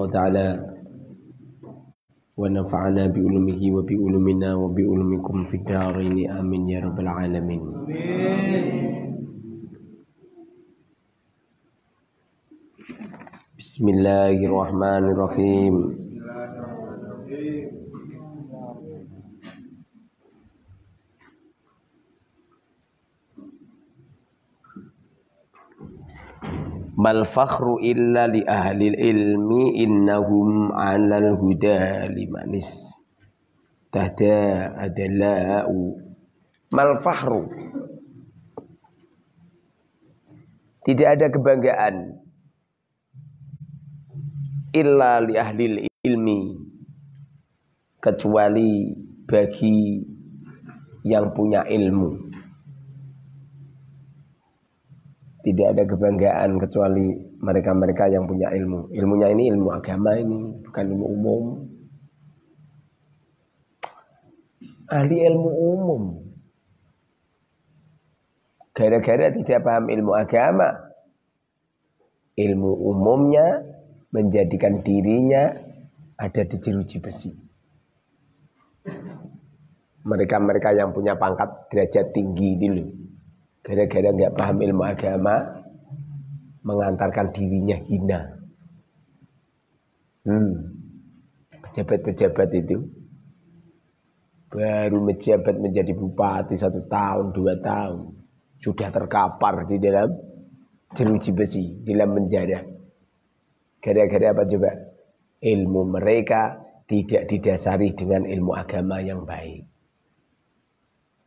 ta'ala wa nafa'ana bi ulumihi wa bi ulumina wa bi ulumikum fid dharain amin ya rabbal alamin. Bismillahirrahmanirrahim. Mal fakhru illa li ahli ilmi innahum 'alal huda limanis tahda adala'u. Mal fakhru, tidak ada kebanggaan illa li ahli ilmi, kecuali bagi yang punya ilmu. Tidak ada kebanggaan kecuali mereka-mereka yang punya ilmu. Ilmunya ini ilmu agama, ini bukan ilmu umum. Ahli ilmu umum gara-gara tidak paham ilmu agama, ilmu umumnya menjadikan dirinya ada di jeruji besi. Mereka-mereka yang punya pangkat derajat tinggi dulu, gara-gara nggak paham ilmu agama, mengantarkan dirinya hina. Pejabat-pejabat itu baru menjabat menjadi bupati 1 tahun, 2 tahun, sudah terkapar di dalam jeruji besi, di dalam penjara. Gara-gara apa coba? Ilmu mereka tidak didasari dengan ilmu agama yang baik.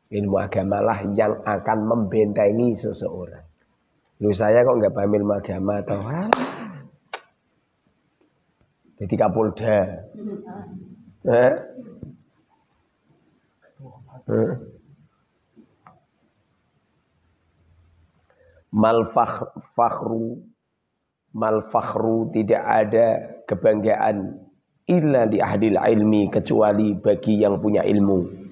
Ilmu agamalah yang akan membentengi seseorang. Lu saya kok nggak paham ilmu agama atau hal? Jadi Kapolda. Mal fakhru tidak ada kebanggaan illa li ahlil ilmi, kecuali bagi yang punya ilmu.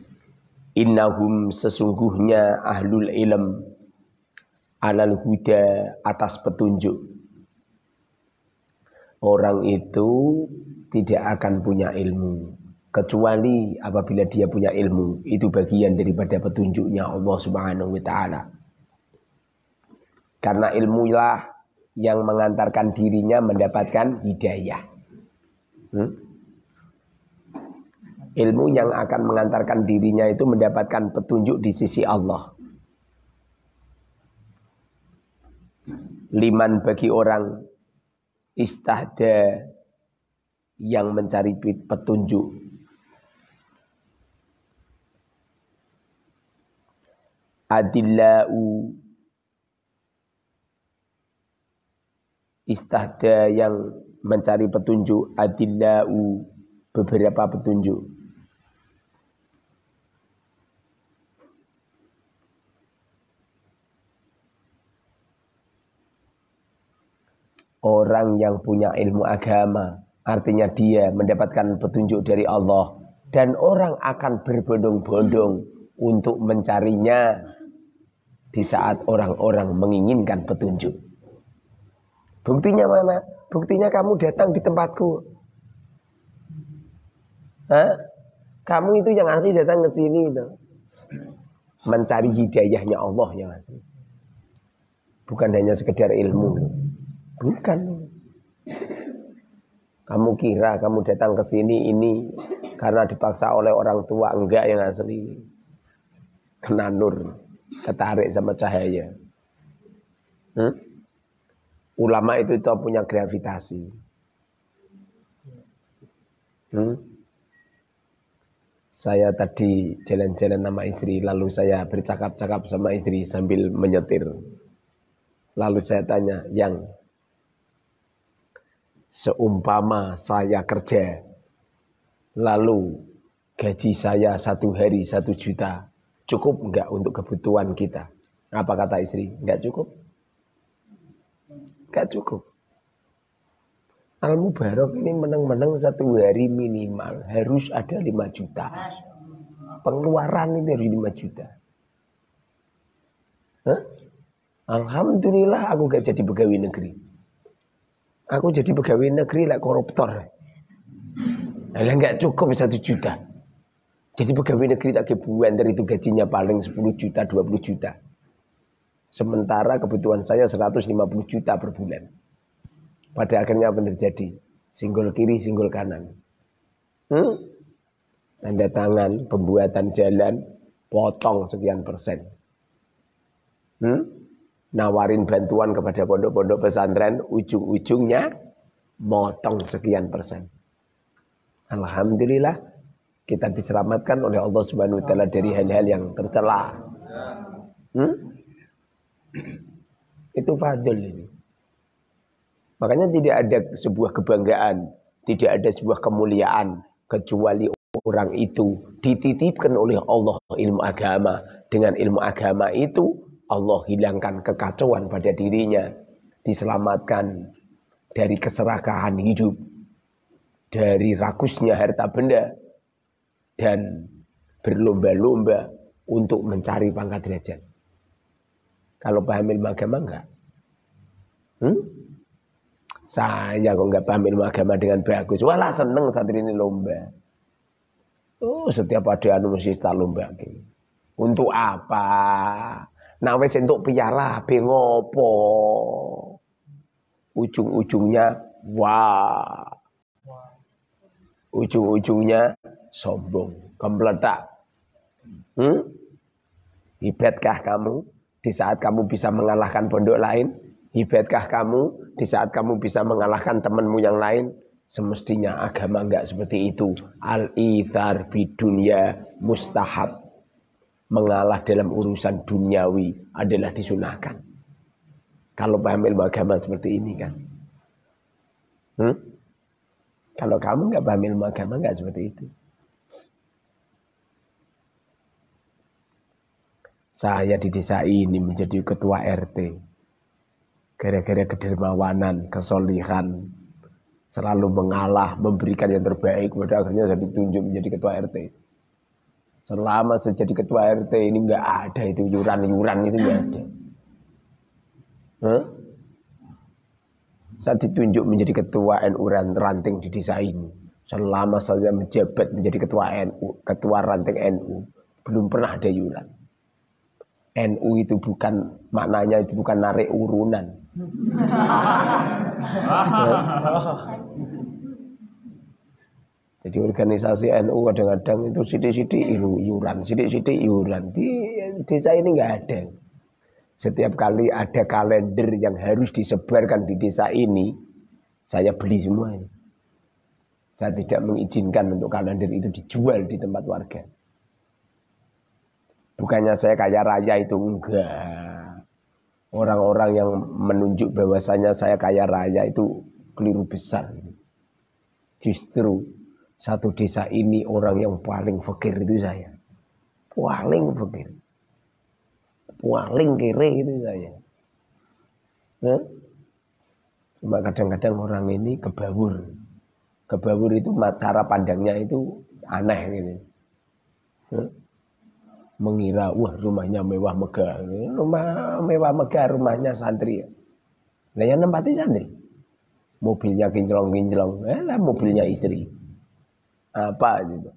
Innahum, sesungguhnya ahlul ilm, alal huda, atas petunjuk. Orang itu tidak akan punya ilmu kecuali apabila dia punya ilmu. Itu bagian daripada petunjuknya Allah Subhanahu wa ta'ala. Karena ilmulah yang mengantarkan dirinya mendapatkan hidayah. Ilmu yang akan mengantarkan dirinya itu mendapatkan petunjuk di sisi Allah. Liman, bagi orang istahda, yang mencari petunjuk. Adillau, istahda yang mencari petunjuk. Adillau, beberapa petunjuk. Orang yang punya ilmu agama, artinya dia mendapatkan petunjuk dari Allah. Dan orang akan berbondong-bondong untuk mencarinya di saat orang-orang menginginkan petunjuk. Buktinya mana? Buktinya kamu datang di tempatku. Kamu itu yang asli datang ke sini itu. Mencari hidayahnya Allah yang asli. Bukan hanya sekedar ilmu. Bukan. Kamu kira kamu datang ke sini ini karena dipaksa oleh orang tua? Enggak, yang asli. Kena nur, ketarik sama cahaya. Ulama itu punya gravitasi. Saya tadi jalan-jalan sama istri, lalu saya bercakap-cakap sama istri sambil menyetir. Lalu saya tanya, yang seumpama saya kerja, lalu gaji saya 1 hari 1 juta, cukup enggak untuk kebutuhan kita? Apa kata istri? Enggak cukup. Enggak cukup. Al-Mubarak ini menang-menang 1 hari minimal harus ada 5 juta. Pengeluaran ini harus 5 juta. Alhamdulillah aku gak jadi pegawai negeri. Aku jadi pegawai negeri lah koruptor. Lah enggak cukup 1 juta. Jadi pegawai negeri tak kebuan dari itu gajinya paling 10 juta, 20 juta. Sementara kebutuhan saya 150 juta per bulan. Pada akhirnya apa terjadi? Singgol kiri, singgol kanan. Tanda tangan, pembuatan jalan, potong sekian persen. Nawarin bantuan kepada pondok-pondok pesantren, ujung-ujungnya motong sekian persen. Alhamdulillah kita diselamatkan oleh Allah Subhanahu wa taala dari hal-hal yang tercela. Itu fadl ini. Makanya tidak ada sebuah kebanggaan, tidak ada sebuah kemuliaan kecuali orang itu dititipkan oleh Allah ilmu agama. Dengan ilmu agama itu Allah hilangkan kekacauan pada dirinya, diselamatkan dari keserakahan hidup, dari rakusnya harta benda, dan berlomba-lomba untuk mencari pangkat derajat. Kalau paham ilmu agama enggak? Saya kok enggak paham ilmu agama dengan bagus. Walah seneng santri ini lomba. Setiap ada anu mesti tak lomba. Untuk apa? Nah wis entuk piala be ngopo? Ujung-ujungnya wah. Ujung-ujungnya sombong, kempletak. Hebatkah kamu di saat kamu bisa mengalahkan pondok lain? Hebatkah kamu di saat kamu bisa mengalahkan temanmu yang lain? Semestinya agama enggak seperti itu. Al-ithar bidunya mustahab. Mengalah dalam urusan duniawi adalah disunahkan. Kalau paham ilmu agama seperti ini kan. Kalau kamu enggak paham ilmu agama enggak seperti itu. Saya di desa ini menjadi ketua RT. Gara-gara kedermawanan, kesolihan, selalu mengalah, memberikan yang terbaik. Pada akhirnya saya ditunjuk menjadi ketua RT. Selama saya jadi ketua RT ini enggak ada itu yuran-yuran itu enggak ada. Saya ditunjuk menjadi ketua NU ranting di desa ini. Selama saya menjabat menjadi ketua NU, ketua ranting NU, belum pernah ada yuran. NU itu bukan, maknanya itu bukan narik urunan. Jadi organisasi NU kadang-kadang itu sidik-sidik iuran, sidik-sidik iuran. Di desa ini enggak ada. Setiap kali ada kalender yang harus disebarkan di desa ini, saya beli semua ini. Saya tidak mengizinkan untuk kalender itu dijual di tempat warga. Bukannya saya kaya raya itu, enggak. Orang-orang yang menunjuk bahwasanya saya kaya raya itu keliru besar. Justru satu desa ini orang yang paling fakir itu saya. Paling fakir. Paling kere itu saya. Cuma kadang-kadang orang ini kebawur. Kebawur itu cara pandangnya itu aneh gitu. Mengira wah rumahnya mewah megah. Rumah mewah megah rumahnya santri. Lah yang nempati santri. Mobilnya kinclong-kinclong. Lah mobilnya istri. Apa gitu.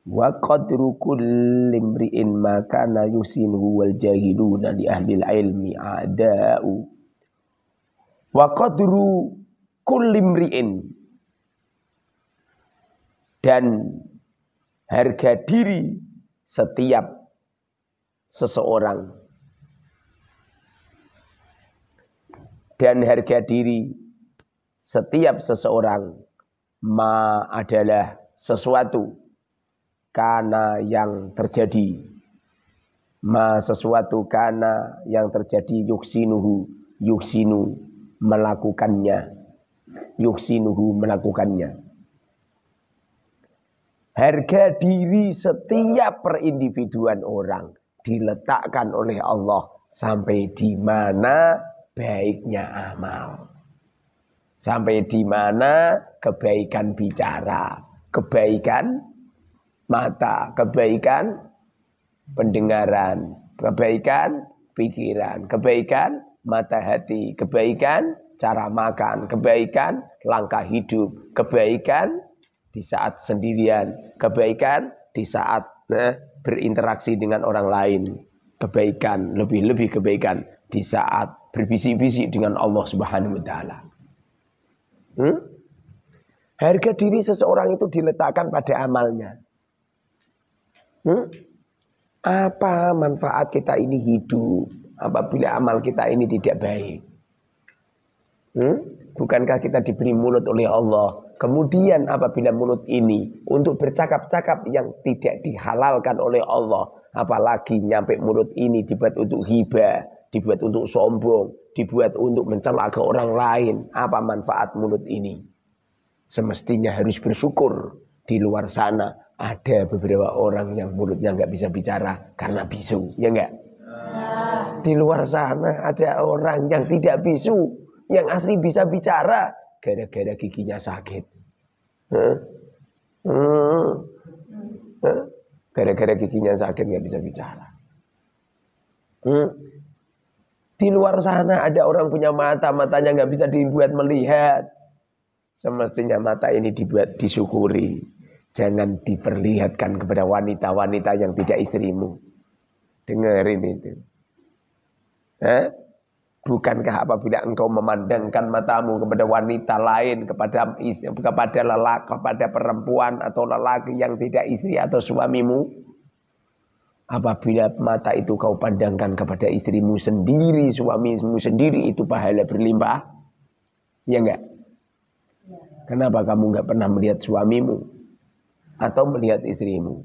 Wa qadru kulli imri'in ma kana yusinuhu wal jahiluna li ahli ilmi a'da'u. Wa qadru kulli imri'in, dan harga diri setiap seseorang, dan harga diri setiap seseorang ma adalah sesuatu kana yang terjadi, ma sesuatu kana yang terjadi, yuksinu melakukannya, yuksinuhu melakukannya. Harga diri setiap perindividuan orang diletakkan oleh Allah sampai di mana baiknya amal, sampai di mana kebaikan bicara, kebaikan mata, kebaikan pendengaran, kebaikan pikiran, kebaikan mata hati, kebaikan cara makan, kebaikan langkah hidup, kebaikan di saat sendirian, kebaikan di saat berinteraksi dengan orang lain, kebaikan, lebih-lebih kebaikan di saat berbisik-bisik dengan Allah Subhanahu wa taala. Harga diri seseorang itu diletakkan pada amalnya. Apa manfaat kita ini hidup apabila amal kita ini tidak baik? Bukankah kita diberi mulut oleh Allah? Kemudian apabila mulut ini untuk bercakap-cakap yang tidak dihalalkan oleh Allah, apalagi nyampe mulut ini dibuat untuk hibah, dibuat untuk sombong, dibuat untuk mencela ke orang lain, apa manfaat mulut ini? Semestinya harus bersyukur. Di luar sana ada beberapa orang yang mulutnya nggak bisa bicara karena bisu, ya enggak? Di luar sana ada orang yang tidak bisu, yang asli bisa bicara gara-gara giginya sakit. Gara-gara giginya sakit nggak bisa bicara. Di luar sana ada orang punya mata, matanya nggak bisa dibuat melihat. Semestinya mata ini dibuat disyukuri. Jangan diperlihatkan kepada wanita-wanita yang tidak istrimu. Dengerin itu. Bukankah apabila engkau memandangkan matamu kepada wanita lain, kepada lelaki, kepada perempuan atau lelaki yang tidak istri atau suamimu, apabila mata itu kau pandangkan kepada istrimu sendiri, suamimu sendiri, itu pahala berlimpah? Ya enggak? Kenapa kamu enggak pernah melihat suamimu atau melihat istrimu?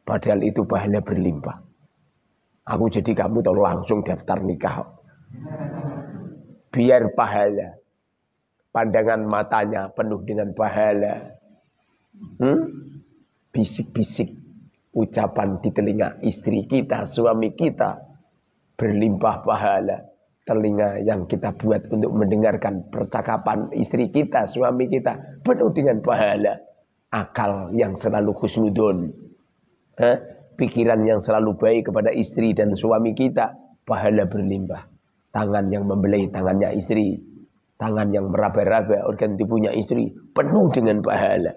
Padahal itu pahala berlimpah. Aku jadi kamu tahu langsung daftar nikah. Biar pahala. Pandangan matanya penuh dengan pahala. Bisik-bisik ucapan di telinga istri kita, suami kita, berlimpah pahala. Telinga yang kita buat untuk mendengarkan percakapan istri kita, suami kita, penuh dengan pahala. Akal yang selalu husnudon, pikiran yang selalu baik kepada istri dan suami kita, pahala berlimpah. Tangan yang membelai tangannya istri, tangan yang meraba-raba organ tubuhnya istri, penuh dengan pahala.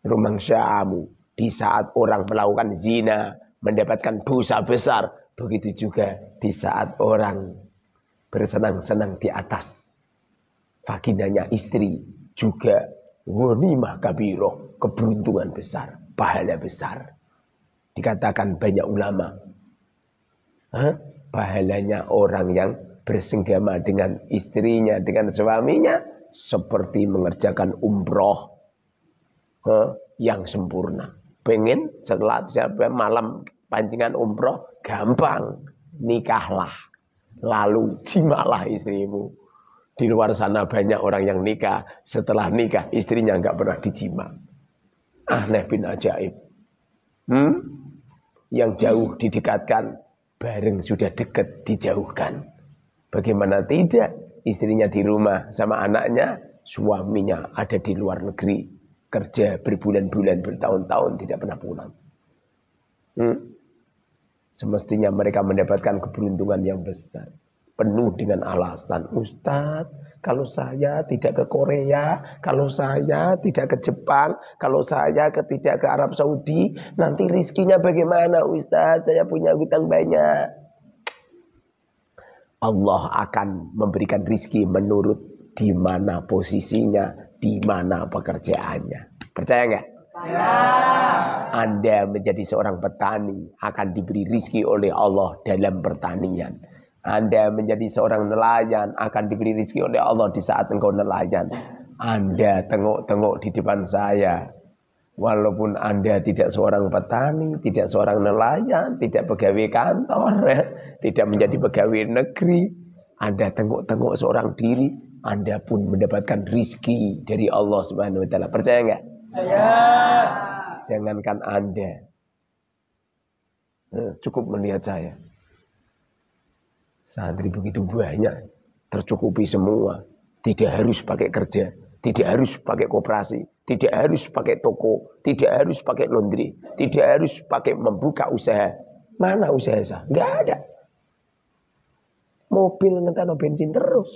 Rumang syamu, di saat orang melakukan zina mendapatkan dosa besar, begitu juga di saat orang bersenang-senang di atas vaginanya istri, juga ghanimah kabiroh, keberuntungan besar, pahala besar. Dikatakan banyak ulama, pahalanya orang yang bersenggama dengan istrinya, dengan suaminya, seperti mengerjakan umroh yang sempurna. Pengen setelah malam pancingan umroh, gampang, nikahlah, lalu jimalah istrimu. Di luar sana banyak orang yang nikah, setelah nikah istrinya nggak pernah dijima. Aneh bin ajaib. Yang jauh didekatkan, bareng sudah dekat dijauhkan. Bagaimana tidak, istrinya di rumah sama anaknya, suaminya ada di luar negeri, kerja berbulan-bulan, bertahun-tahun tidak pernah pulang. Semestinya mereka mendapatkan keberuntungan yang besar. Penuh dengan alasan, Ustadz, kalau saya tidak ke Korea, kalau saya tidak ke Jepang, kalau saya tidak ke Arab Saudi, nanti rizkinya bagaimana Ustadz? Saya punya hutang banyak. Allah akan memberikan rizki menurut di mana posisinya, di mana pekerjaannya. Percaya nggak? Ya. Anda menjadi seorang petani akan diberi rizki oleh Allah dalam pertanian. Anda menjadi seorang nelayan akan diberi rizki oleh Allah di saat engkau nelayan. Anda tengok-tengok di depan saya, walaupun Anda tidak seorang petani, tidak seorang nelayan, tidak pegawai kantor, tidak menjadi pegawai negeri, Anda tengok-tengok seorang diri, Anda pun mendapatkan rizki dari Allah Subhanahu wa taala. Percaya enggak? Percaya. Jangankan Anda, cukup melihat saya. Santri begitu banyak, tercukupi semua, tidak harus pakai kerja. Tidak harus pakai koperasi, tidak harus pakai toko, tidak harus pakai laundry, tidak harus pakai membuka usaha. Mana usaha sah? Enggak ada. Mobil ngenteno bensin terus.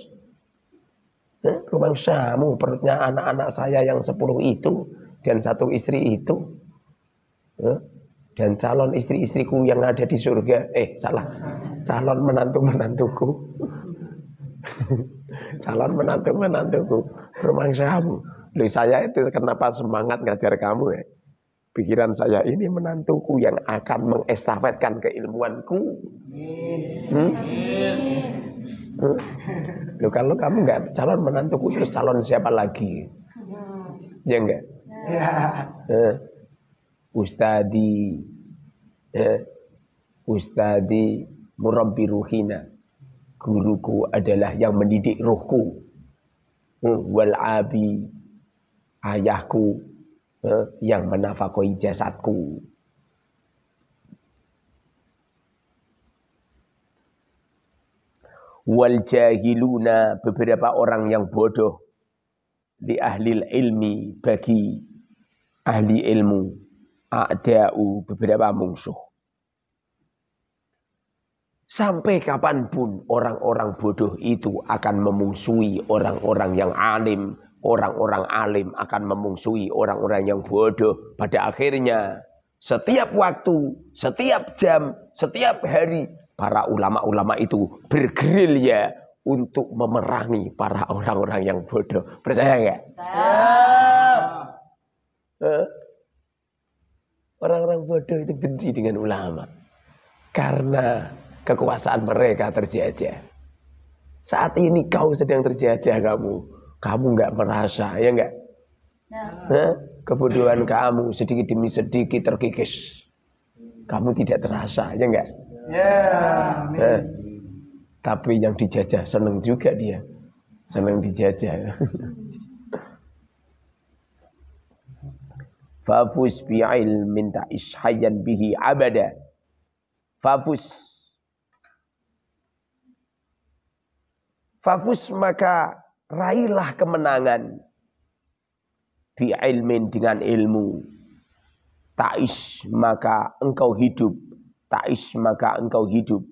Rumangsamu perutnya anak-anak saya yang 10 itu dan 1 istri itu. Dan calon istri-istriku yang ada di surga. Salah. Calon menantu-menantuku. Calon menantu-menantuku. Rumangsamu. Loh, saya itu kenapa semangat ngajar kamu ya? Pikiran saya ini menantuku yang akan mengestafetkan keilmuanku. Loh, kalau kamu nggak calon menantuku, terus calon siapa lagi? Ya enggak? Ustadi murabbi ruhina. Guruku adalah yang mendidik ruhku. Wal abi, ayahku yang menafkahi jasadku. Wal jahiluna, beberapa orang yang bodoh, li ahlil ilmi, bagi ahli ilmu, a'da'u, beberapa musuh. Sampai kapanpun orang-orang bodoh itu akan memungsuhi orang-orang yang alim. Orang-orang alim akan memungsuhi orang-orang yang bodoh. Pada akhirnya, setiap waktu, setiap jam, setiap hari, para ulama-ulama itu bergerilya untuk memerangi para orang-orang yang bodoh. Percaya nggak? Orang-orang bodoh itu benci dengan ulama. Karena kekuasaan mereka terjajah. Saat ini kau sedang terjajah kamu. Kamu nggak merasa, ya nggak? Kebodohan kamu sedikit demi sedikit terkikis. Kamu tidak terasa, ya nggak? Tapi yang dijajah senang juga dia. Senang dijajah. Fafus bi'ilmin ta'ishayan bihi abada. Fafus maka raihlah kemenangan bi'ilmin dengan ilmu. Ta'ish maka engkau hidup. Ta'ish maka engkau hidup.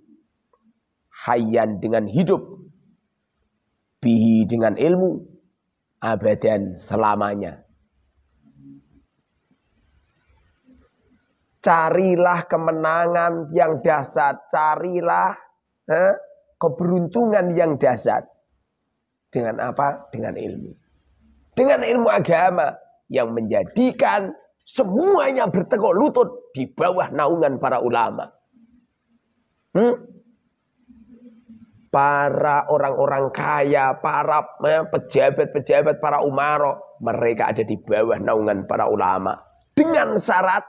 Hayyan dengan hidup. Bihi dengan ilmu. Abadan selamanya. Carilah kemenangan yang dahsyat. Carilah keberuntungan yang dahsyat. Dengan apa? Dengan ilmu. Dengan ilmu agama yang menjadikan semuanya bertekuk lutut di bawah naungan para ulama. Para orang-orang kaya, para pejabat-pejabat, para umaro, mereka ada di bawah naungan para ulama. Dengan syarat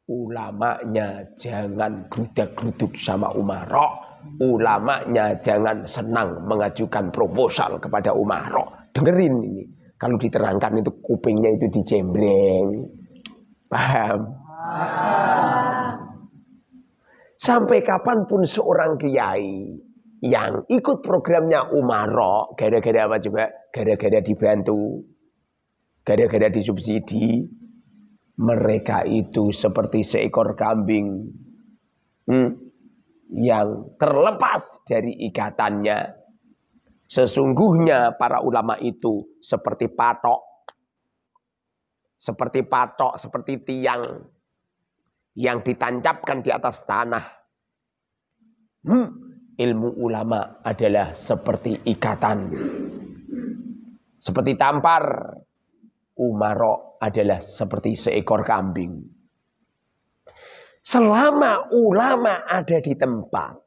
ulamanya jangan grudak-gruduk sama umaro. Ulamanya jangan senang mengajukan proposal kepada umaro. Dengerin ini. Kalau diterangkan itu kupingnya itu dicembreng. Paham? Sampai kapanpun seorang kiai yang ikut programnya umaro, gara-gara apa coba? Gara-gara dibantu, gara-gara disubsidi, mereka itu seperti seekor kambing yang terlepas dari ikatannya. Sesungguhnya para ulama itu seperti patok, seperti tiang yang ditancapkan di atas tanah. Ilmu ulama adalah seperti ikatan, seperti tampar. Umaro adalah seperti seekor kambing. Selama ulama ada di tempat,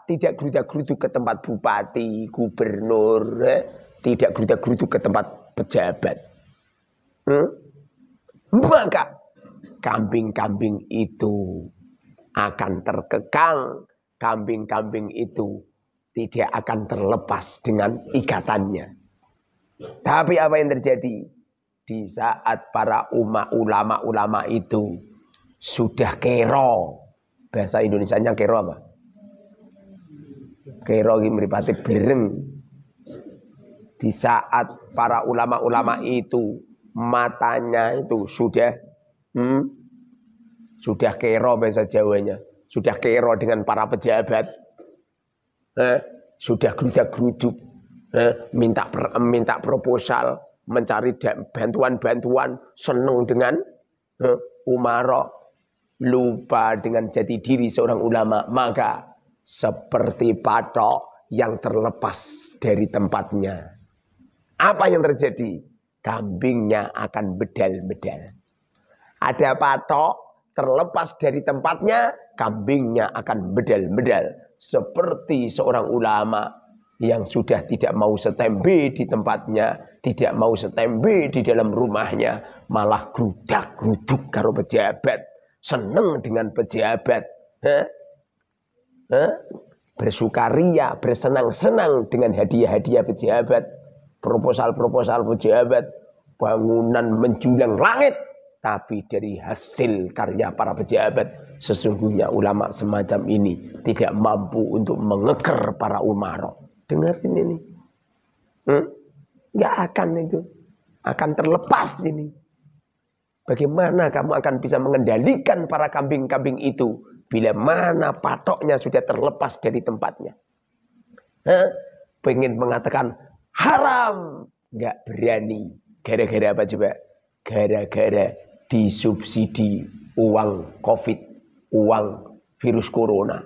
tidak gerudak-geruduk ke tempat bupati, gubernur, tidak gerudak-geruduk ke tempat pejabat, maka kambing-kambing itu akan terkekang, kambing-kambing itu tidak akan terlepas dengan ikatannya. Tapi apa yang terjadi? Di saat para ulama itu sudah kero. Bahasa Indonesianya kero apa? Kero ini meripati bereng. Di saat para ulama-ulama itu matanya itu sudah kero bahasa Jawanya, sudah kero dengan para pejabat, sudah gerudak-geruduk, minta proposal, mencari bantuan-bantuan, seneng dengan umara, lupa dengan jati diri seorang ulama, maka seperti patok yang terlepas dari tempatnya. Apa yang terjadi? Kambingnya akan bedal-bedal. Ada patok terlepas dari tempatnya, kambingnya akan bedal-bedal. Seperti seorang ulama yang sudah tidak mau setembe di tempatnya, tidak mau setembe di dalam rumahnya, malah gerudak-geruduk karo pejabat, seneng dengan pejabat, bersukaria, bersenang-senang dengan hadiah-hadiah pejabat, proposal-proposal pejabat, bangunan menjulang langit. Tapi dari hasil karya para pejabat, sesungguhnya ulama semacam ini tidak mampu untuk mengeker para umara. Dengarin ini. Nggak akan itu. Akan terlepas ini. Bagaimana kamu akan bisa mengendalikan para kambing-kambing itu bila mana patoknya sudah terlepas dari tempatnya? Pengen mengatakan haram, nggak berani. Gara-gara apa coba? Gara-gara disubsidi uang COVID, uang virus corona.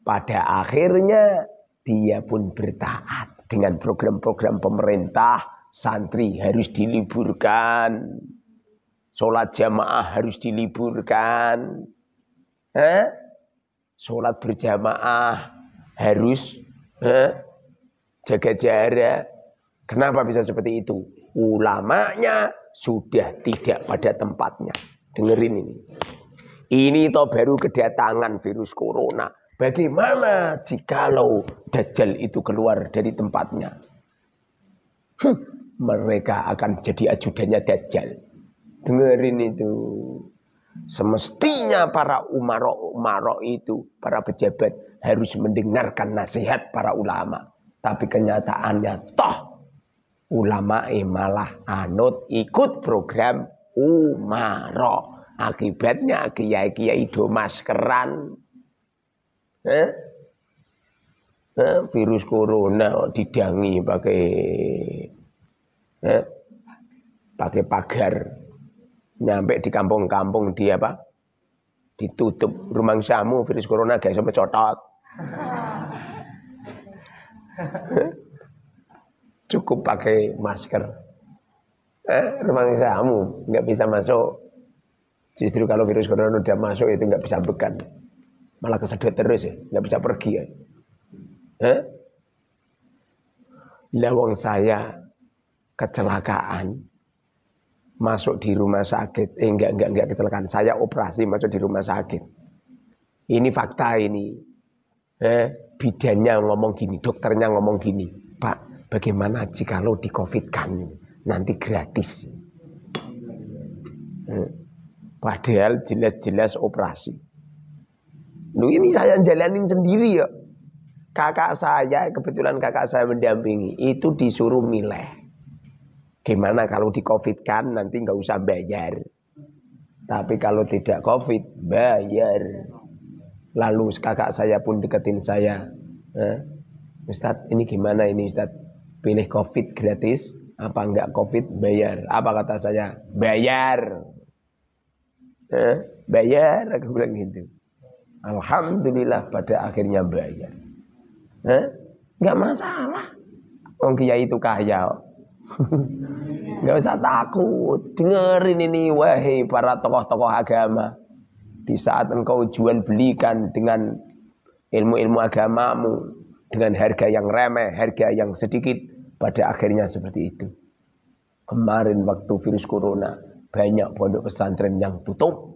Pada akhirnya dia pun bertaat dengan program-program pemerintah. Santri harus diliburkan, sholat jamaah harus diliburkan, sholat berjamaah harus jaga jarak. Kenapa bisa seperti itu? Ulamanya sudah tidak pada tempatnya. Dengerin ini. Ini toh baru kedatangan virus corona. Bagaimana jikalau Dajjal itu keluar dari tempatnya? Mereka akan jadi ajudannya Dajjal. Dengerin itu. Semestinya para umaro itu, para pejabat harus mendengarkan nasihat para ulama. Tapi kenyataannya toh ulama malah anut ikut program umaro. Akibatnya kiai-kiai do maskeran. Virus corona didangi pakai pagar. Nyampe di kampung-kampung dia apa? Ditutup rumah samu, virus corona gak sampai cotot. Cukup pakai masker. Rumah samu nggak bisa masuk. Justru kalau virus corona udah masuk itu nggak bisa bekan, malah kesedot terus ya, nggak bisa pergi ya. Lawang saya kecelakaan masuk di rumah sakit, enggak kecelakaan, saya operasi masuk di rumah sakit. Ini fakta ini. Bidannya ngomong gini, dokternya ngomong gini, Pak, bagaimana jikalau di COVID kan nanti gratis? Padahal jelas-jelas operasi. Lu ini saya jalanin sendiri ya. Kakak saya, kebetulan kakak saya mendampingi, itu disuruh milih. Gimana kalau di COVID kan nanti nggak usah bayar. Tapi kalau tidak COVID, bayar. Lalu kakak saya pun deketin saya. Ustadz, ini gimana ini Ustadz? Pilih COVID gratis, apa enggak COVID bayar? Apa kata saya? Bayar. Bayar, aku bilang gitu. Alhamdulillah pada akhirnya bayar. Enggak masalah. Wong kiai itu kaya. Enggak usah takut. Dengerin ini wahai para tokoh-tokoh agama. Di saat engkau jual belikan dengan ilmu-ilmu agamamu dengan harga yang remeh, harga yang sedikit, pada akhirnya seperti itu. Kemarin waktu virus corona banyak pondok pesantren yang tutup.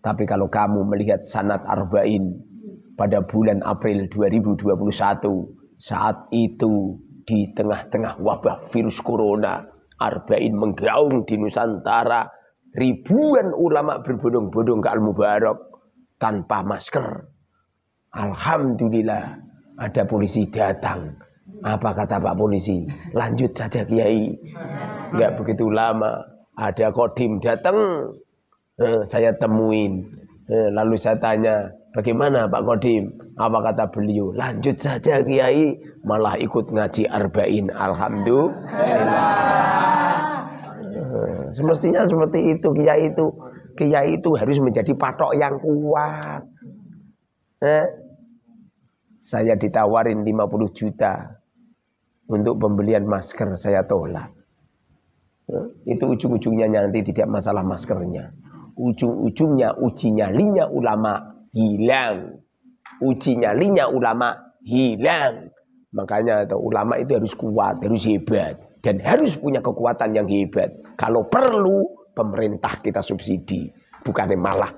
Tapi kalau kamu melihat sanad Arba'in pada bulan April 2021, saat itu di tengah-tengah wabah virus corona, Arba'in menggaung di Nusantara, ribuan ulama berbondong-bondong ke Al-Mubarak tanpa masker. Alhamdulillah ada polisi datang Apa kata Pak Polisi? Lanjut saja Kiai. Enggak begitu lama. Ada kodim datang. Saya temuin. Lalu saya tanya, bagaimana Pak Kodim? Apa kata beliau? Lanjut saja Kiai. Malah ikut ngaji arba'in. Alhamdulillah. Semestinya seperti itu. Kiai itu harus menjadi patok yang kuat. Saya ditawarin 50 juta untuk pembelian masker, saya tolak. Itu ujung-ujungnya nanti tidak masalah maskernya. Ujung-ujungnya uji nyalinya ulama hilang. Uji nyalinya ulama hilang. Makanya ulama itu harus kuat, harus hebat. Dan harus punya kekuatan yang hebat. Kalau perlu pemerintah kita subsidi. Bukannya malah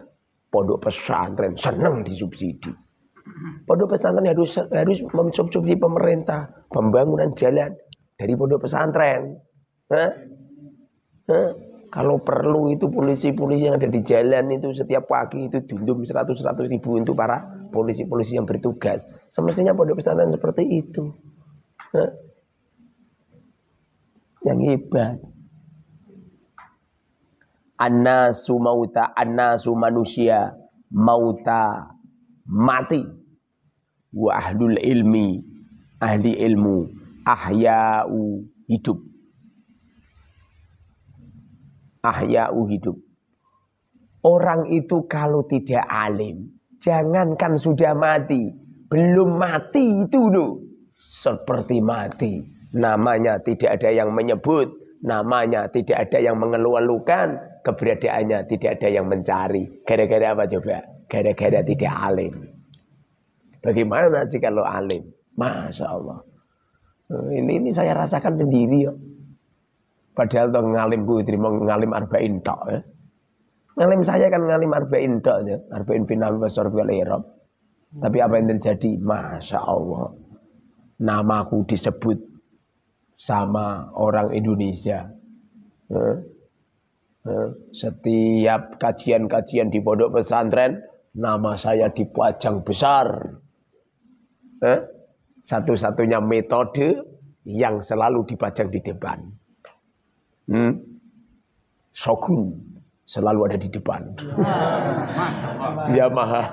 pondok pesantren senang disubsidi. Pondok pesantren harus mensubsidi pemerintah. Pembangunan jalan dari pondok pesantren. Kalau perlu itu polisi-polisi yang ada di jalan itu setiap pagi itu dundum 100 ribu untuk para polisi-polisi yang bertugas. Semestinya pondok pesantren seperti itu. Yang hebat. An-nasu mauta, an-nasu manusia mauta mati. Wa ahlul ilmi, ahli ilmu ahya'u hidup. Ahya'u hidup. Orang itu kalau tidak alim, jangankan sudah mati, belum mati itu loh, seperti mati. Namanya tidak ada yang menyebut, namanya tidak ada yang mengeluh-elukan, keberadaannya tidak ada yang mencari. Gara-gara apa coba? Gara-gara tidak alim. Bagaimana jika lo alim? Masya Allah. Ini saya rasakan sendiri ya. Padahal toh ngalim gue terima ngalim arba'in tok ya. Ngalim saya kan ngalim arba'in tok ya. Arba'in final besar wal i'rab. Tapi apa yang terjadi? Masya Allah. Namaku disebut sama orang Indonesia. Setiap kajian-kajian di pondok pesantren, nama saya dipajang besar. Satu-satunya metode yang selalu dipajang di depan. Shogun selalu ada di depan. Yamaha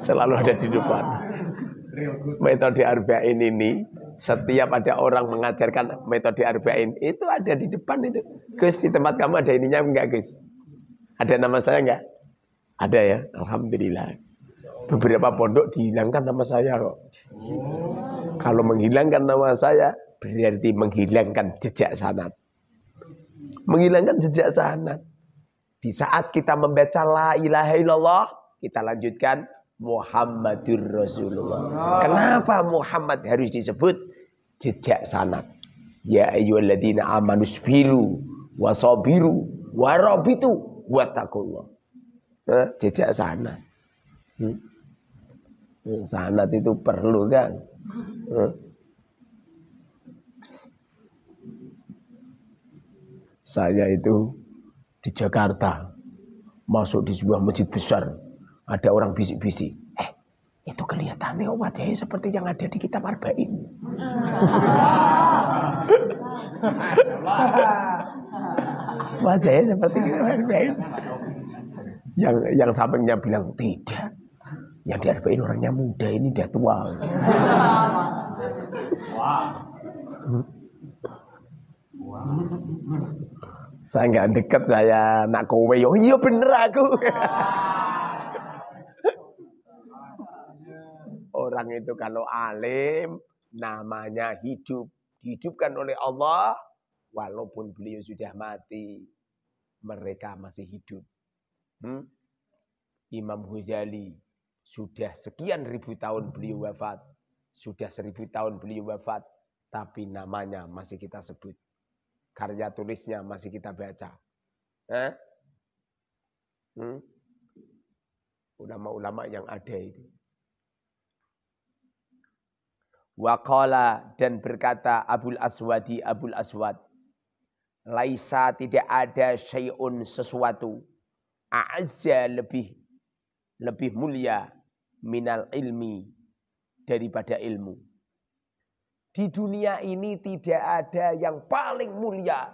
selalu ada di depan. Metode arba'in ini, setiap ada orang mengajarkan metode arba'in, itu ada di depan itu. Gus, di tempat kamu ada ininya enggak, Gus? Ada nama saya enggak? Ada ya, alhamdulillah. Beberapa pondok dihilangkan nama saya kok. Kalau menghilangkan nama saya, berarti menghilangkan jejak sanad. Menghilangkan jejak sanad. Di saat kita membaca la ilaha illallah, kita lanjutkan Muhammadur Rasulullah. Kenapa Muhammad harus disebut? Jejak sanad. Ya ayyuhalladzina amanu sabiru wasabiru warabitu wattaqullah. Jejak sanad. Sanad itu perlu kan? Saya itu di Jakarta masuk di sebuah masjid besar, ada orang bisik-bisik, itu kelihatannya wajahnya seperti yang ada di kitab arba'in. Wajahnya seperti kitab arba'in. Yang sampingnya bilang tidak. Yang di arba'in orangnya muda, ini udah tua. Saya nggak deket, saya nak kowe. Oh iya bener aku. Orang itu kalau alim, namanya hidup. Dihidupkan oleh Allah, walaupun beliau sudah mati, mereka masih hidup. Imam Ghazali, sudah sekian ribu tahun beliau wafat. Sudah 1000 tahun beliau wafat. Tapi namanya masih kita sebut. Karya tulisnya masih kita baca. Ulama-ulama yang ada itu. Waqala, dan berkata Abul Aswadi, Abul Aswad, laisa, tidak ada syai'un, sesuatu, a'azza, lebih mulia minal ilmi, daripada ilmu. Di dunia ini tidak ada yang paling mulia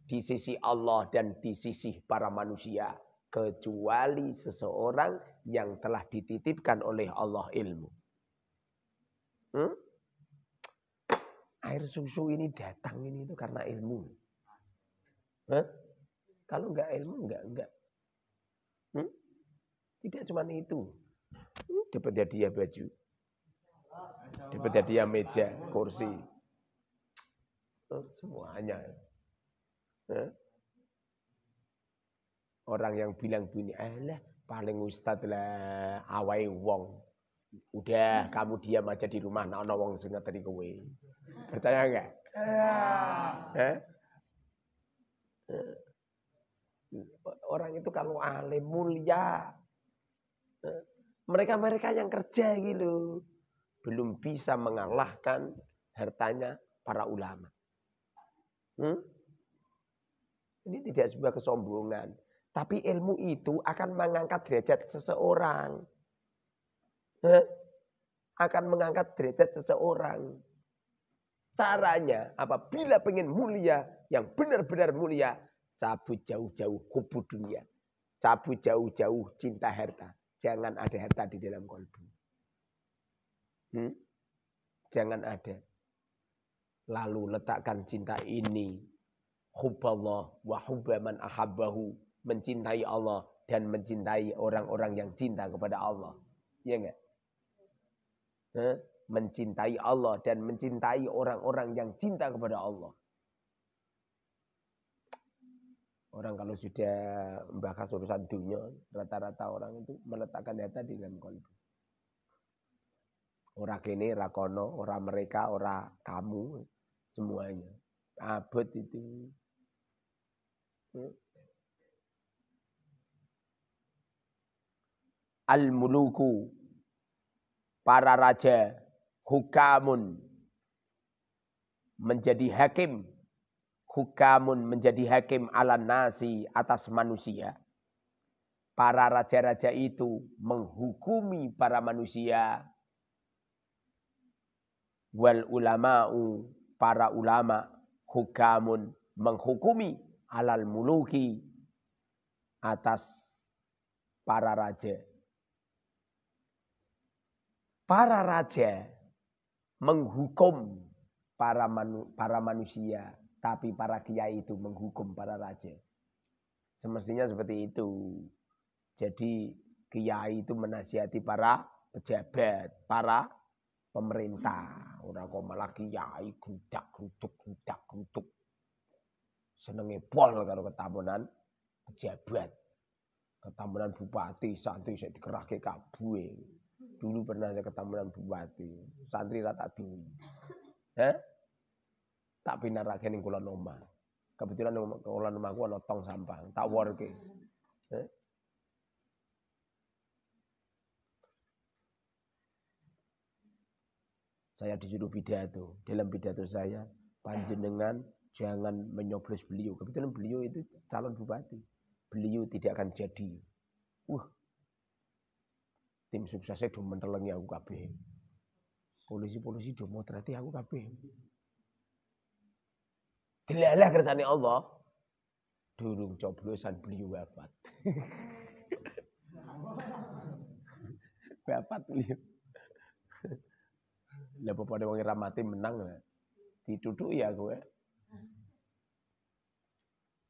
di sisi Allah dan di sisi para manusia. Kecuali seseorang yang telah dititipkan oleh Allah ilmu. Air susu ini datang ini itu karena ilmu. Kalau enggak ilmu, enggak. Tidak cuma itu. Dapat hadiah baju. Dapat hadiah meja, kursi. Semuanya. Orang yang bilang bunyi, alah paling ustad lah awai wong. Udah kamu diam aja di rumah, nah wong sing ngeteri kowe. Percaya enggak? Orang itu kalau alim mulia. Mereka-mereka yang kerja gitu belum bisa mengalahkan hartanya para ulama. Ini tidak sebuah kesombongan. Tapi ilmu itu akan mengangkat derajat seseorang. Akan mengangkat derajat seseorang. Caranya apabila pengen mulia, yang benar-benar mulia, cabut jauh-jauh hubu dunia. Cabut jauh-jauh cinta harta. Jangan ada harta di dalam kalbu. Jangan ada. Lalu letakkan cinta ini. Hubballah wa hubba man ahabbahu. Mencintai Allah dan mencintai orang-orang yang cinta kepada Allah. Iya enggak? Mencintai Allah dan mencintai orang-orang yang cinta kepada Allah. Orang kalau sudah membahas urusan dunia, rata-rata orang itu meletakkan harta di dalam kalbu. Orang kene, orang kono, orang mereka, orang kamu, semuanya. Abot itu. Al-muluku, para raja, hukamun, menjadi hakim. Hukamun menjadi hakim ala nasi atas manusia. Para raja-raja itu menghukumi para manusia. Wal ulama'u, para ulama, hukamun, menghukumi alal muluki atas para raja. Para raja menghukum para manusia, tapi para kiai itu menghukum para raja. Semestinya seperti itu. Jadi kiai itu menasihati para pejabat, para pemerintah. Orang kok malah kiai grudak. Senenge pol karo ketamunan pejabat. Ketamunan bupati, santri saya dikerahke kabeh. Dulu pernah saya ketamunan bupati, santri rata duwi. Tak pinarake ning kula omah. Kebetulan ning kula omahku ana tong sampah, tak worke. Saya disuruh pidato. Dalam pidato saya, panjenengan jangan menyoblos beliau. Kebetulan beliau itu calon bupati. Beliau tidak akan jadi. Tim suksesnya do mentelengi aku kabeh. Polisi-polisi do motreti aku kabeh. Delalah kersane Allah. Durung coblosan beliau wafat. Wafat beliau. Lah popone wong ora mati menang. Ditutuki aku.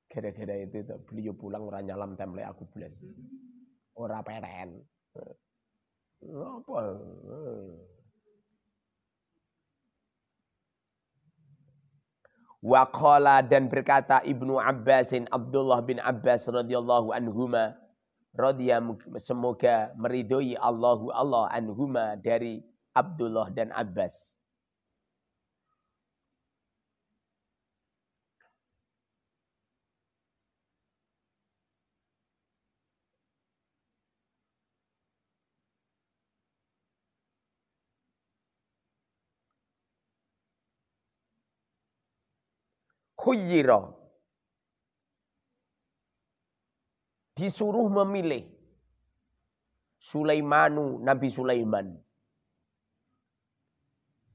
Gara-gara itu beliau pulang ora nyalam temple aku blas. Ora peren. Apa? Waqala dan berkata Ibnu Abbasin, Abdullah bin Abbas radhiyallahu anhuma, semoga meridhoi Allah anhuma dari Abdullah dan Abbas. Khuyyira, disuruh memilih Sulaimanu, Nabi Sulaiman.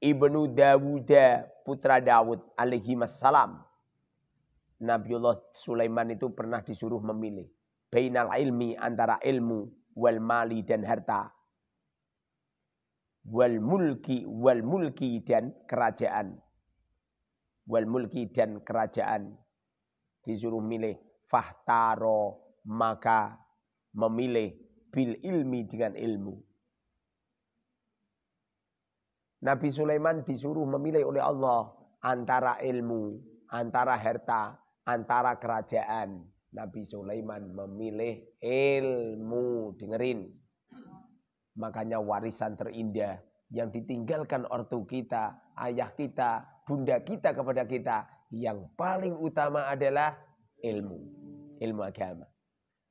Ibnu Dawuda putra Dawud alaihi wassalam. Nabiullah Sulaiman itu pernah disuruh memilih bainal ilmi, antara ilmu, wal mali dan harta, wal mulki dan kerajaan, wal mulki dan kerajaan. Disuruh milih, fahtaro, maka memilih bil ilmi, dengan ilmu. Nabi Sulaiman disuruh memilih oleh Allah antara ilmu, antara harta, antara kerajaan. Nabi Sulaiman memilih ilmu. Dengerin. Makanya warisan terindah yang ditinggalkan ortu kita, ayah kita, bunda kita kepada kita, yang paling utama adalah ilmu. Ilmu agama.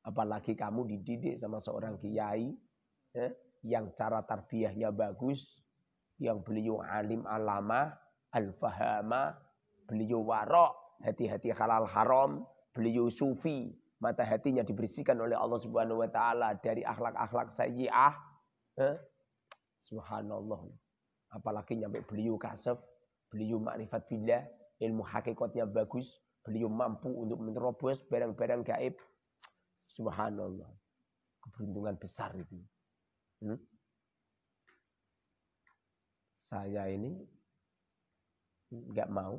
Apalagi kamu dididik sama seorang kiai yang cara tarbiyahnya bagus, yang beliau alim alama, al-fahama, beliau warok, hati-hati halal haram, beliau sufi, mata hatinya dibersihkan oleh Allah Subhanahu wa taala dari akhlak-akhlak sayyi'ah. Subhanallah. Apalagi nyampe beliau kasaf, beliau makrifat billah, ilmu hakikatnya bagus, beliau mampu untuk menerobos barang-barang gaib. Subhanallah. Keberuntungan besar itu. Saya ini nggak mau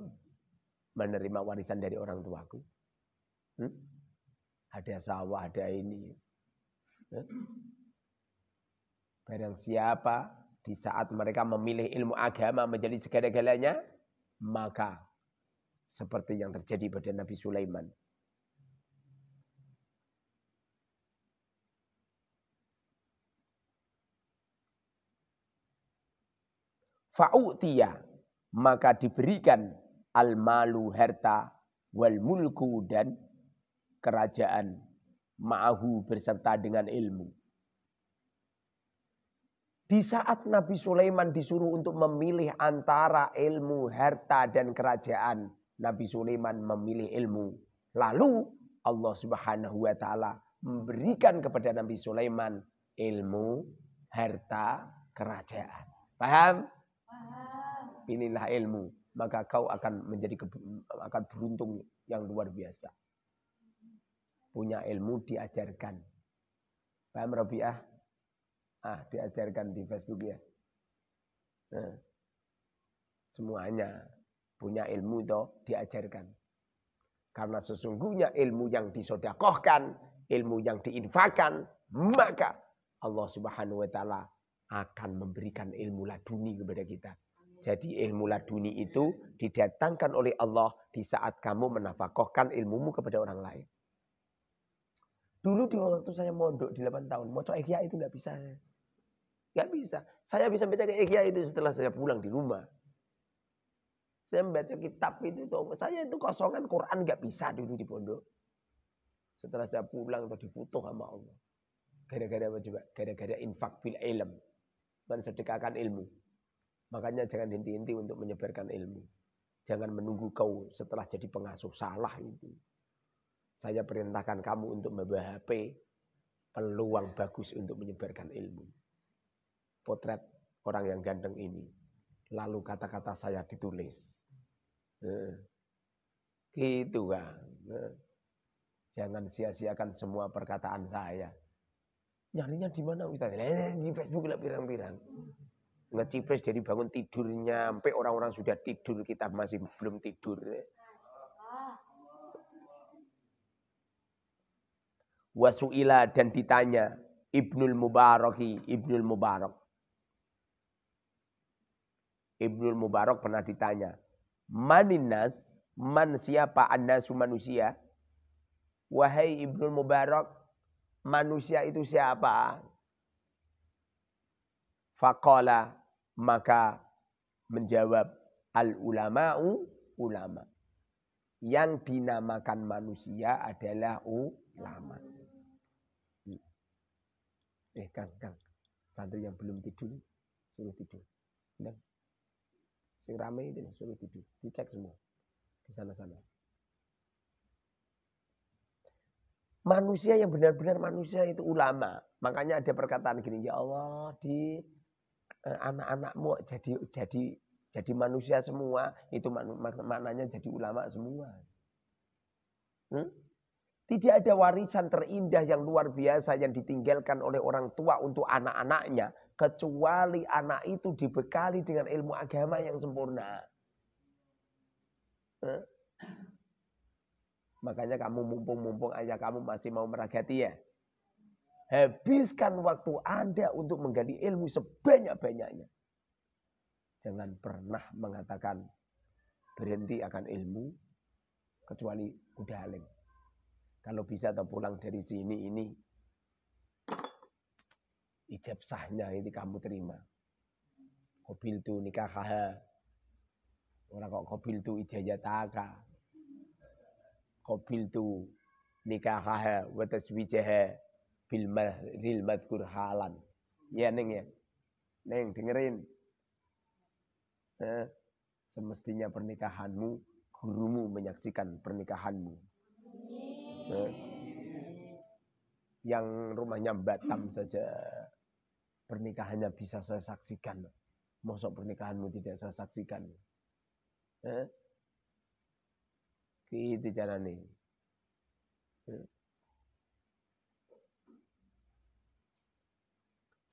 menerima warisan dari orang tuaku. Ada sawah, ada ini. Barang siapa di saat mereka memilih ilmu agama menjadi segala-galanya, maka seperti yang terjadi pada Nabi Sulaiman. Fa'utiya, maka diberikan al-malu, harta, wal mulku, dan kerajaan, ma'ahu, berserta dengan ilmu. Di saat Nabi Sulaiman disuruh untuk memilih antara ilmu, harta, dan kerajaan, Nabi Sulaiman memilih ilmu. Lalu Allah Subhanahu wa taala memberikan kepada Nabi Sulaiman ilmu, harta, kerajaan. Paham? Pilihlah ilmu, maka kau akan akan beruntung yang luar biasa. Punya ilmu diajarkan. Paham Rabi'ah? Diajarkan di Facebook ya. Semuanya punya ilmu itu diajarkan. Karena sesungguhnya ilmu yang disodakohkan, ilmu yang diinfakan, maka Allah Subhanahu wa taala akan memberikan ilmu laduni kepada kita. Jadi ilmu laduni itu didatangkan oleh Allah di saat kamu menafakohkan ilmumu kepada orang lain. Dulu di waktu saya mondok di 8 tahun, mau coba ihya itu nggak bisa. Nggak bisa. Saya bisa baca ihya itu setelah saya pulang di rumah. Saya membaca kitab itu, saya itu kosongan Quran nggak bisa dulu di pondok. Setelah saya pulang itu difutuh sama Allah. Gara-gara apa coba? Gara-gara infak bil ilm. Mensedekahkan ilmu. Makanya jangan henti-henti untuk menyebarkan ilmu. Jangan menunggu kau setelah jadi pengasuh, salah itu. Saya perintahkan kamu untuk membawa HP, peluang bagus untuk menyebarkan ilmu. Potret orang yang ganteng ini. Lalu kata-kata saya ditulis. Gitu kan. Jangan sia-siakan semua perkataan saya. Nyarinya di mana Ustaz? Di Facebook lah pirang-pirang. Ngecipres dari bangun tidurnya, sampai orang-orang sudah tidur, kita masih belum tidur. Wasu'ila, dan ditanya Ibnul Mubarak. Ibnul Mubarak pernah ditanya, Maninas, man siapa annasu manusia? Wahai Ibnul Mubarak, manusia itu siapa? Faqala, maka menjawab, al-ulama'u, ulama. Yang dinamakan manusia adalah ulama. Kang, santri yang belum tidur, suruh tidur. Dan sing rame itu suruh tidur. Dicek semua di sana-sana. Manusia yang benar-benar manusia itu ulama. Makanya ada perkataan gini, ya Allah, di anak-anakmu jadi Jadi manusia semua, itu maknanya jadi ulama semua. Tidak ada warisan terindah yang luar biasa yang ditinggalkan oleh orang tua untuk anak-anaknya. Kecuali anak itu dibekali dengan ilmu agama yang sempurna. Makanya kamu mumpung ayah kamu masih mau meragati ya. Habiskan waktu Anda untuk menggali ilmu sebanyak-banyaknya. Jangan pernah mengatakan berhenti akan ilmu kecuali udah alim. Kalau bisa atau pulang dari sini ini ijab sahnya ini kamu terima. Qabil tu nikahaha. Orang kok qabil tu ijazataka. Qabil tu nikahaha wa taswijaha bil mahril madkur halan. Ya Neng ya. Neng dengerin. Semestinya pernikahanmu, gurumu menyaksikan pernikahanmu. Yang rumahnya Batam saja pernikahannya bisa saya saksikan. Mosok pernikahanmu tidak saya saksikan. Gitu caranya.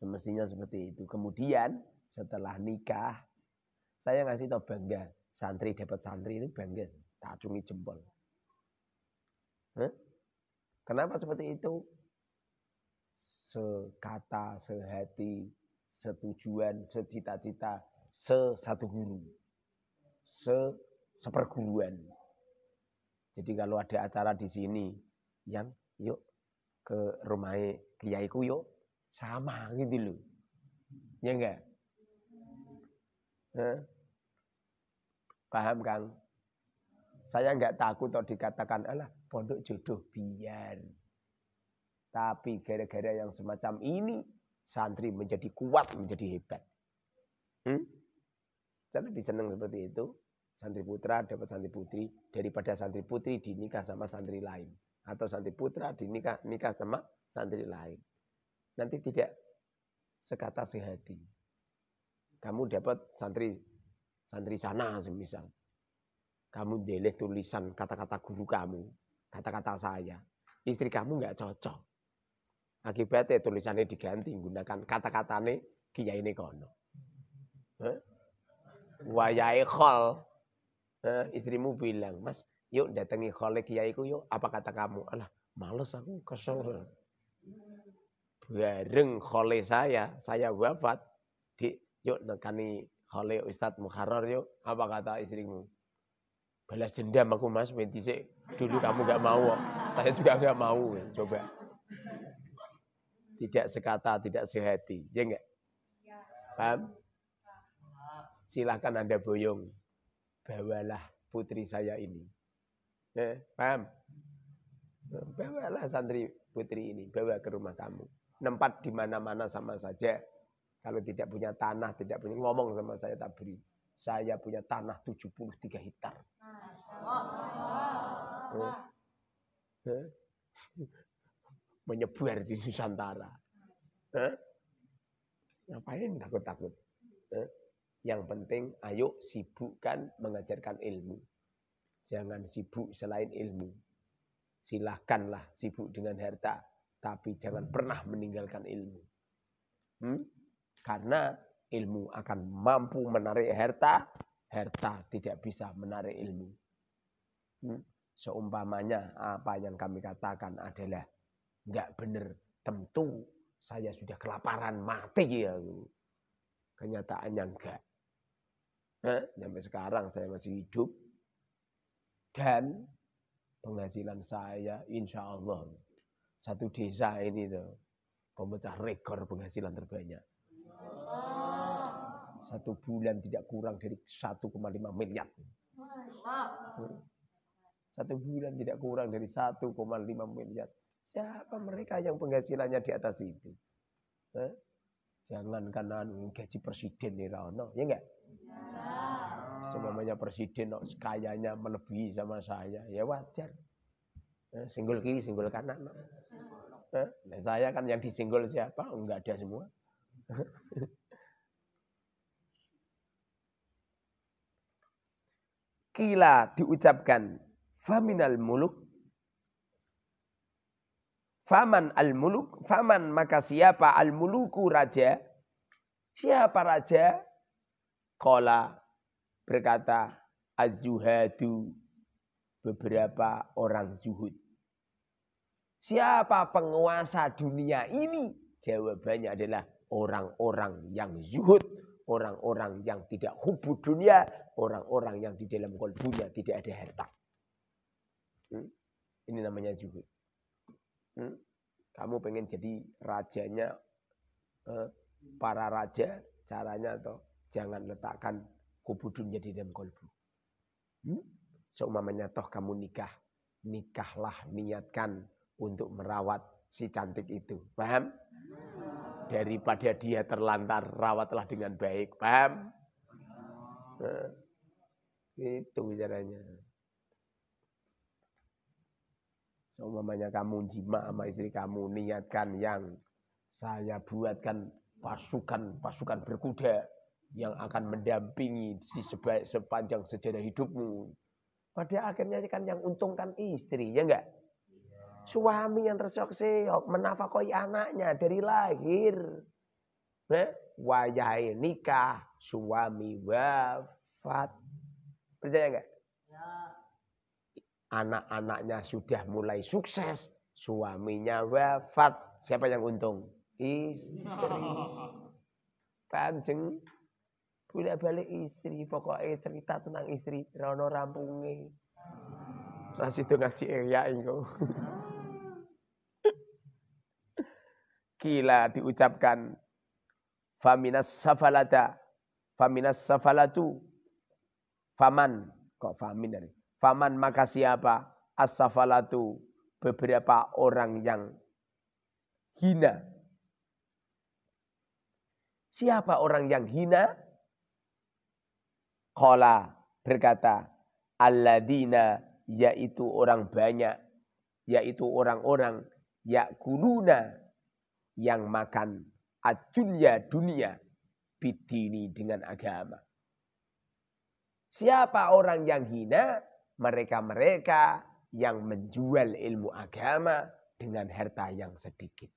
Semestinya seperti itu. Kemudian setelah nikah, saya ngasih tau bangga. Santri dapat santri ini bangga. Tak acungi jempol. Kenapa seperti itu? Sekata, sehati, setujuan, secita-cita, satu guru. Seperguruan. Jadi kalau ada acara di sini, yang yuk ke rumah kiaiku yuk. Sama gitu loh. Ya enggak? Paham Kang? Saya enggak takut kalau dikatakan, alah pondok jodoh biar. Tapi gara-gara yang semacam ini, santri menjadi kuat, menjadi hebat. Saya lebih senang seperti itu. Santri putra dapat santri putri, daripada santri putri dinikah sama santri lain. Atau santri putra nikah sama santri lain. Nanti tidak sekata sehati. Kamu dapat santri sana semisal. Kamu deleh tulisan kata-kata guru kamu, kata-kata saya. Istri kamu nggak cocok. Akibatnya tulisannya diganti menggunakan kata-katanya kiai ini kono. Wayai khol. Istrimu bilang, Mas, yuk datangi khole kiaiku yuk. Apa kata kamu? Alah, males aku kesel. Bareng khole saya wafat. Yuk nekani khole Ustadz Mukharrar yuk. Apa kata istrimu? Balas dendam aku Mas, mentisik. Dulu kamu gak mau. Saya juga gak mau. Coba. Tidak sekata, tidak sehati. Ya enggak? Paham? Silakan Anda boyong. Bawalah putri saya ini. Paham? Bawalah santri putri ini. Bawa ke rumah kamu. Nempat di mana-mana sama saja. Kalau tidak punya tanah, tidak punya ngomong sama saya tak beri. Saya punya tanah 73 hektar. Menyebar di Nusantara. Ngapain takut-takut? Yang penting ayo sibukkan mengajarkan ilmu. Jangan sibuk selain ilmu. Silahkanlah sibuk dengan harta. Tapi jangan pernah meninggalkan ilmu. Karena ilmu akan mampu menarik harta. Harta tidak bisa menarik ilmu. Seumpamanya apa yang kami katakan adalah enggak benar. Tentu saya sudah kelaparan mati ya. Kenyataannya enggak. Sampai sekarang saya masih hidup. Dan penghasilan saya insya Allah. Satu desa ini tuh pemecah rekor penghasilan terbanyak. 1 bulan tidak kurang dari 1,5 miliar. 1 bulan tidak kurang dari 1,5 miliar. Siapa mereka yang penghasilannya di atas itu? Jangankan gaji presiden nih Rano, ya enggak? Semuanya presiden kayanya melebihi sama saya, ya wajar. Singgul kiri, singgul kanan. Nah, saya kan yang disinggol siapa? Enggak ada semua. Kila diucapkan faminal muluk. Faman al-muluk, faman maka siapa al-muluku raja? Siapa raja? Qala berkata az-zuhadu, beberapa orang zuhud. Siapa penguasa dunia ini? Jawabannya adalah orang-orang yang zuhud, orang-orang yang tidak hubbu dunia, orang-orang yang di dalam kalbunya tidak ada harta. Ini namanya zuhud. Kamu pengen jadi rajanya para raja, caranya atau jangan letakkan hubbu dunia di dalam kalbu. Seumpamanya toh kamu nikahlah niatkan untuk merawat si cantik itu. Paham? Daripada dia terlantar, rawatlah dengan baik. Paham? Itu caranya. Seumpamanya kamu jima sama istri kamu, niatkan yang saya buatkan pasukan berkuda yang akan mendampingi sepanjang sejarah hidupmu. Pada akhirnya kan yang untungkan istri, ya enggak? Suami yang terseok-seok menafkahi anaknya dari lahir. Wayai nikah, suami wafat. Percaya enggak? Ya. Anak-anaknya sudah mulai sukses, suaminya wafat. Siapa yang untung? Istri. Panjang. Bolak-balik istri, pokoknya cerita tentang istri, rono rampunge. Ras itu ngaji ya engko. Kila diucapkan faminas safalatu faman kok famin dari faman maka siapa as-safalatu beberapa orang yang hina. Siapa orang yang hina? Qala berkata alladzina yaitu orang banyak, yaitu orang-orang yakuluna yang makan dunia bidini dengan agama. Siapa orang yang hina? Mereka-mereka yang menjual ilmu agama dengan harta yang sedikit.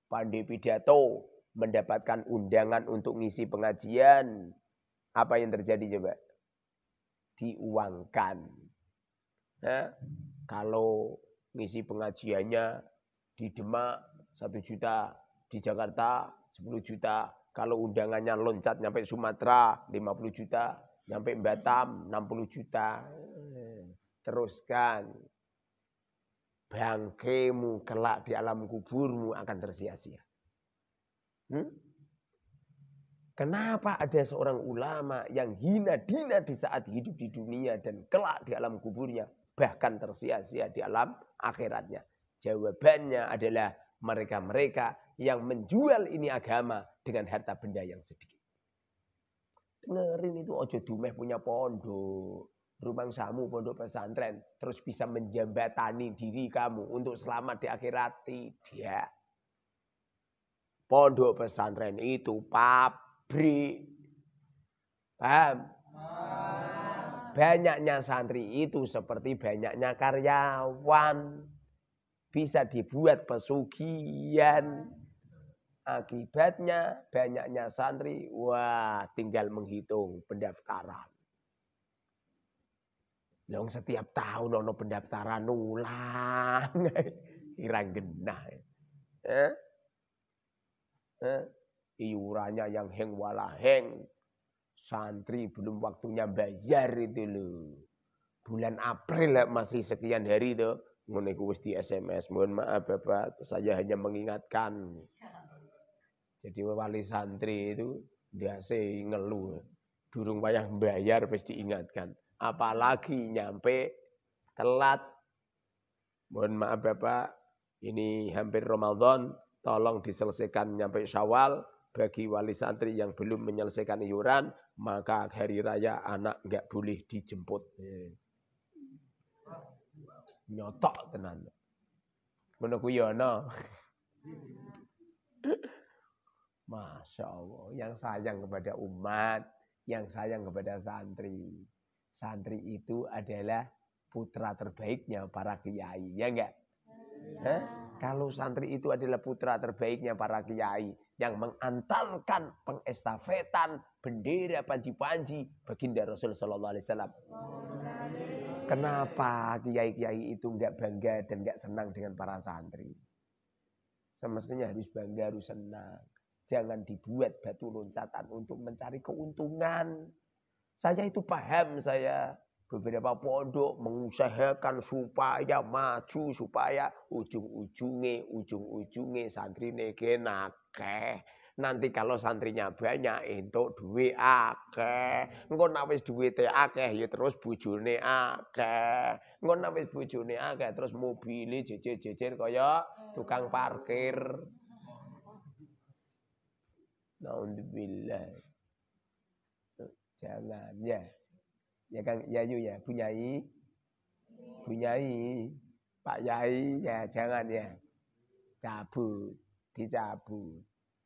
Pandai pidato, mendapatkan undangan untuk ngisi pengajian. Apa yang terjadi coba? Diuangkan. Kalau ngisi pengajiannya di Demak 1 juta, di Jakarta 10 juta. Kalau undangannya loncat nyampe Sumatera 50 juta, nyampe Batam 60 juta. Teruskan. Bangkemu kelak di alam kuburmu akan tersia-sia. Kenapa ada seorang ulama yang hina-dina di saat hidup di dunia dan kelak di alam kuburnya, bahkan tersia-sia di alam akhiratnya? Jawabannya adalah mereka-mereka yang menjual ini agama dengan harta benda yang sedikit. Dengerin itu, ojo dumeh punya pondok, rumangsamu pondok pesantren, terus bisa menjembatani diri kamu untuk selamat di akhirat. Tidak. Pondok pesantren itu pabrik. Paham? Banyaknya santri itu seperti banyaknya karyawan. Bisa dibuat pesugihan. Akibatnya banyaknya santri, wah tinggal menghitung pendaftaran. Long setiap tahun ono pendaftaran ulang. Kira genah. Iurannya yang heng wala heng. Santri belum waktunya bayar itu loh. Bulan April masih sekian hari itu. Ngono wis di SMS, mohon maaf Bapak, saya hanya mengingatkan. Jadi wali santri itu biasa ngeluh. Durung payah bayar wis diingatkan. Apalagi nyampe telat. Mohon maaf Bapak, ini hampir Ramadan, tolong diselesaikan nyampe Syawal. Bagi wali santri yang belum menyelesaikan iuran, maka hari raya anak enggak boleh dijemput. Nyotok tenan. Ngono kuwi ya ana. Masya Allah, yang sayang kepada umat, yang sayang kepada santri. Santri itu adalah putra terbaiknya para kiai, ya enggak? Ya. Kalau santri itu adalah putra terbaiknya para kiai yang mengantarkan pengestafetan bendera panji-panji baginda Rasul sallallahu alaihi wasallam. Kenapa kiai-kiai itu enggak bangga dan enggak senang dengan para santri? Semestinya harus bangga, harus senang. Jangan dibuat batu loncatan untuk mencari keuntungan. Saya itu paham, saya beberapa pondok mengusahakan supaya maju, supaya ujung-ujungnya santri nake. Nanti kalau santrinya banyak entuk duwe akeh. Engko nek wis duwite akeh ya terus bojone akeh. Engko nek wis bojone akeh terus mobile jejer-jejer kaya tukang parkir. Alhamdulillah. Jangan ya. Ya Kang Yayu ya, Bunyai. Bunyai. Pak Yai ya jangan ya. Cabut, dicabut.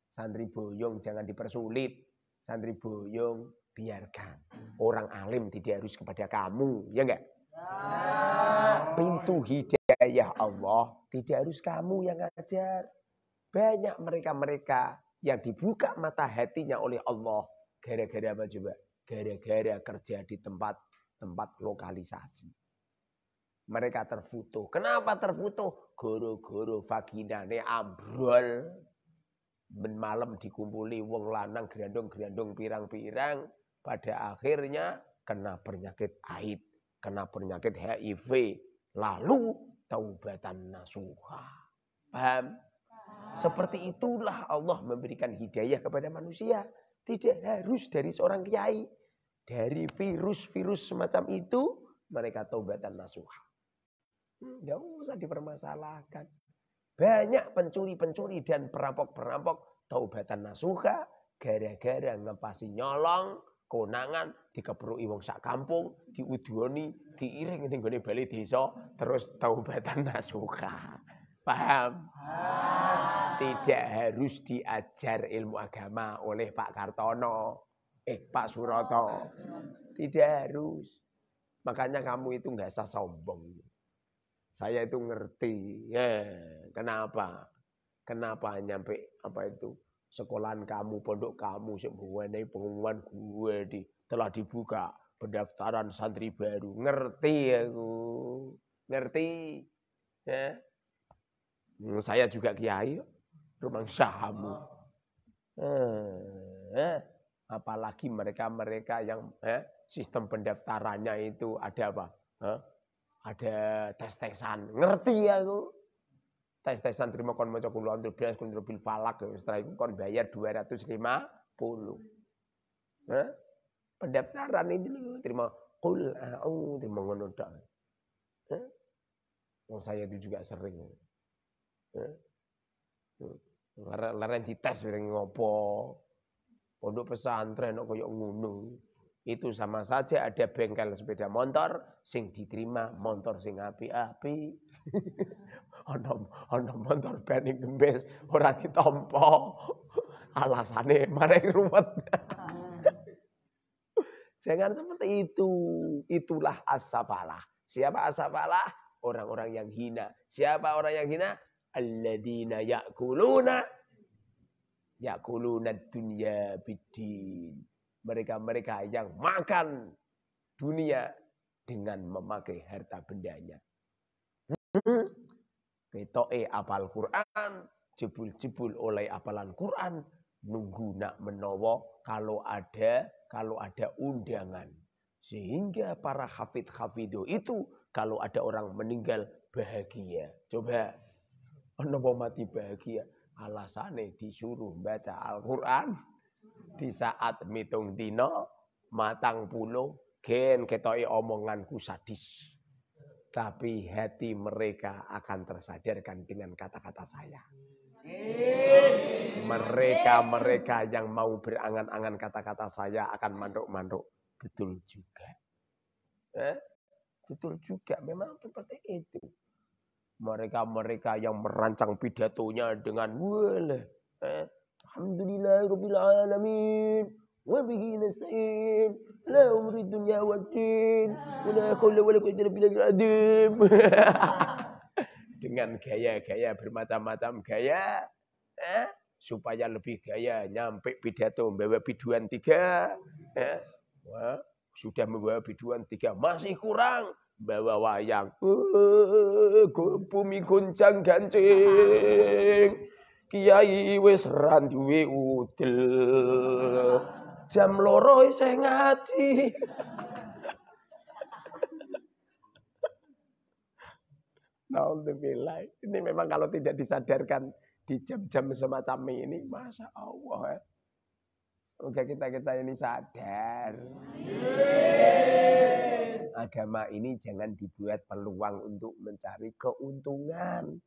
Santri boyong jangan dipersulit. Santri boyong biarkan. Orang alim tidak harus kepada kamu, ya enggak? Ya. Pintu hidayah Allah tidak harus kamu yang ngajar. Banyak mereka-mereka yang dibuka mata hatinya oleh Allah. Gara-gara apa coba? Gara-gara kerja di tempat lokalisasi. Mereka terfoto. Kenapa terfoto? Goro-goro vaginane ambrol. Ben malam dikumpuli wong lanang gerandong-gerandong pirang-pirang. Pada akhirnya kena penyakit AIDS. Kena penyakit HIV. Lalu taubatan nasuha. Paham? Seperti itulah Allah memberikan hidayah kepada manusia. Tidak harus dari seorang kiai. Dari virus-virus semacam itu, mereka taubatan nasuha. Tidak usah dipermasalahkan. Banyak pencuri-pencuri dan perampok-perampok taubatan nasuha. Gara-gara ngepasi nyolong, konangan, dikeprui wong sak kampung, diuduoni, diiring ning gone bali desa, terus taubatan nasuha. Paham? Tidak harus diajar ilmu agama oleh Pak Kartono, Pak Suroto. Tidak harus. Makanya kamu itu nggak usah sombong. Saya itu ngerti. Ya, kenapa? Kenapa nyampe apa itu? Sekolahan kamu, pondok kamu, semuanya pengumuman gue telah dibuka pendaftaran santri baru. Ngerti aku. Ngerti. Ya. Saya juga kiai, rumah syahamu. Apalagi mereka-mereka yang sistem pendaftarannya itu ada apa? Ada tes-tesan. Ngerti aku. Tes-tesan terima kon maca kula antul belas kun bil falak. Setelah itu kon bayar 250. Pendaftaran itu terima qul terima ngono tok. Saya itu juga sering. Leren dites bareng ngopo. Pondok pesantren kok koyo ngono. Itu sama saja ada bengkel sepeda motor sing diterima motor sing api-api. Ono motor ben gembes ora ditampa. Alasane maring ruwet. Jangan seperti itu. Itulah as-safalah. Siapa as-safalah? Orang-orang yang hina. Siapa orang yang hina? Alladzina ya'kuluna dunya biddin. Mereka-mereka yang makan dunia dengan memakai harta bendanya. Ketoke apal Quran, jebul-jebul oleh apalan Quran, nunggu nak menowo kalau ada undangan. Sehingga para hafid-hafidu itu kalau ada orang meninggal bahagia. Coba ono mati bahagia, alasane disuruh baca Al-Qur'an di saat mitung dino matang pulo gen ketoke omonganku sadis. Tapi hati mereka akan tersadarkan dengan kata-kata saya. Mereka yang mau berangan-angan kata-kata saya akan manduk-manduk. Betul juga. Betul juga, memang seperti itu. Mereka yang merancang pidatonya dengan alhamdulillahirabbil alamin wa bihi nasta'in la umri dunya waddin wala haula wala quwwata illa billah. Dengan gaya-gaya bermacam-macam gaya, supaya lebih gaya nyampe pidato membawa biduan 3, wah, sudah membawa biduan 3 masih kurang bawa wayang, bumi goncang gancing, kiai wis ra duwe udel, jam 2 isih ngaji. Alhamdulillah. Ini memang kalau tidak disadarkan di jam-jam semacam ini, Masya Allah. Semoga kita ini sadar. Agama ini jangan dibuat peluang untuk mencari keuntungan.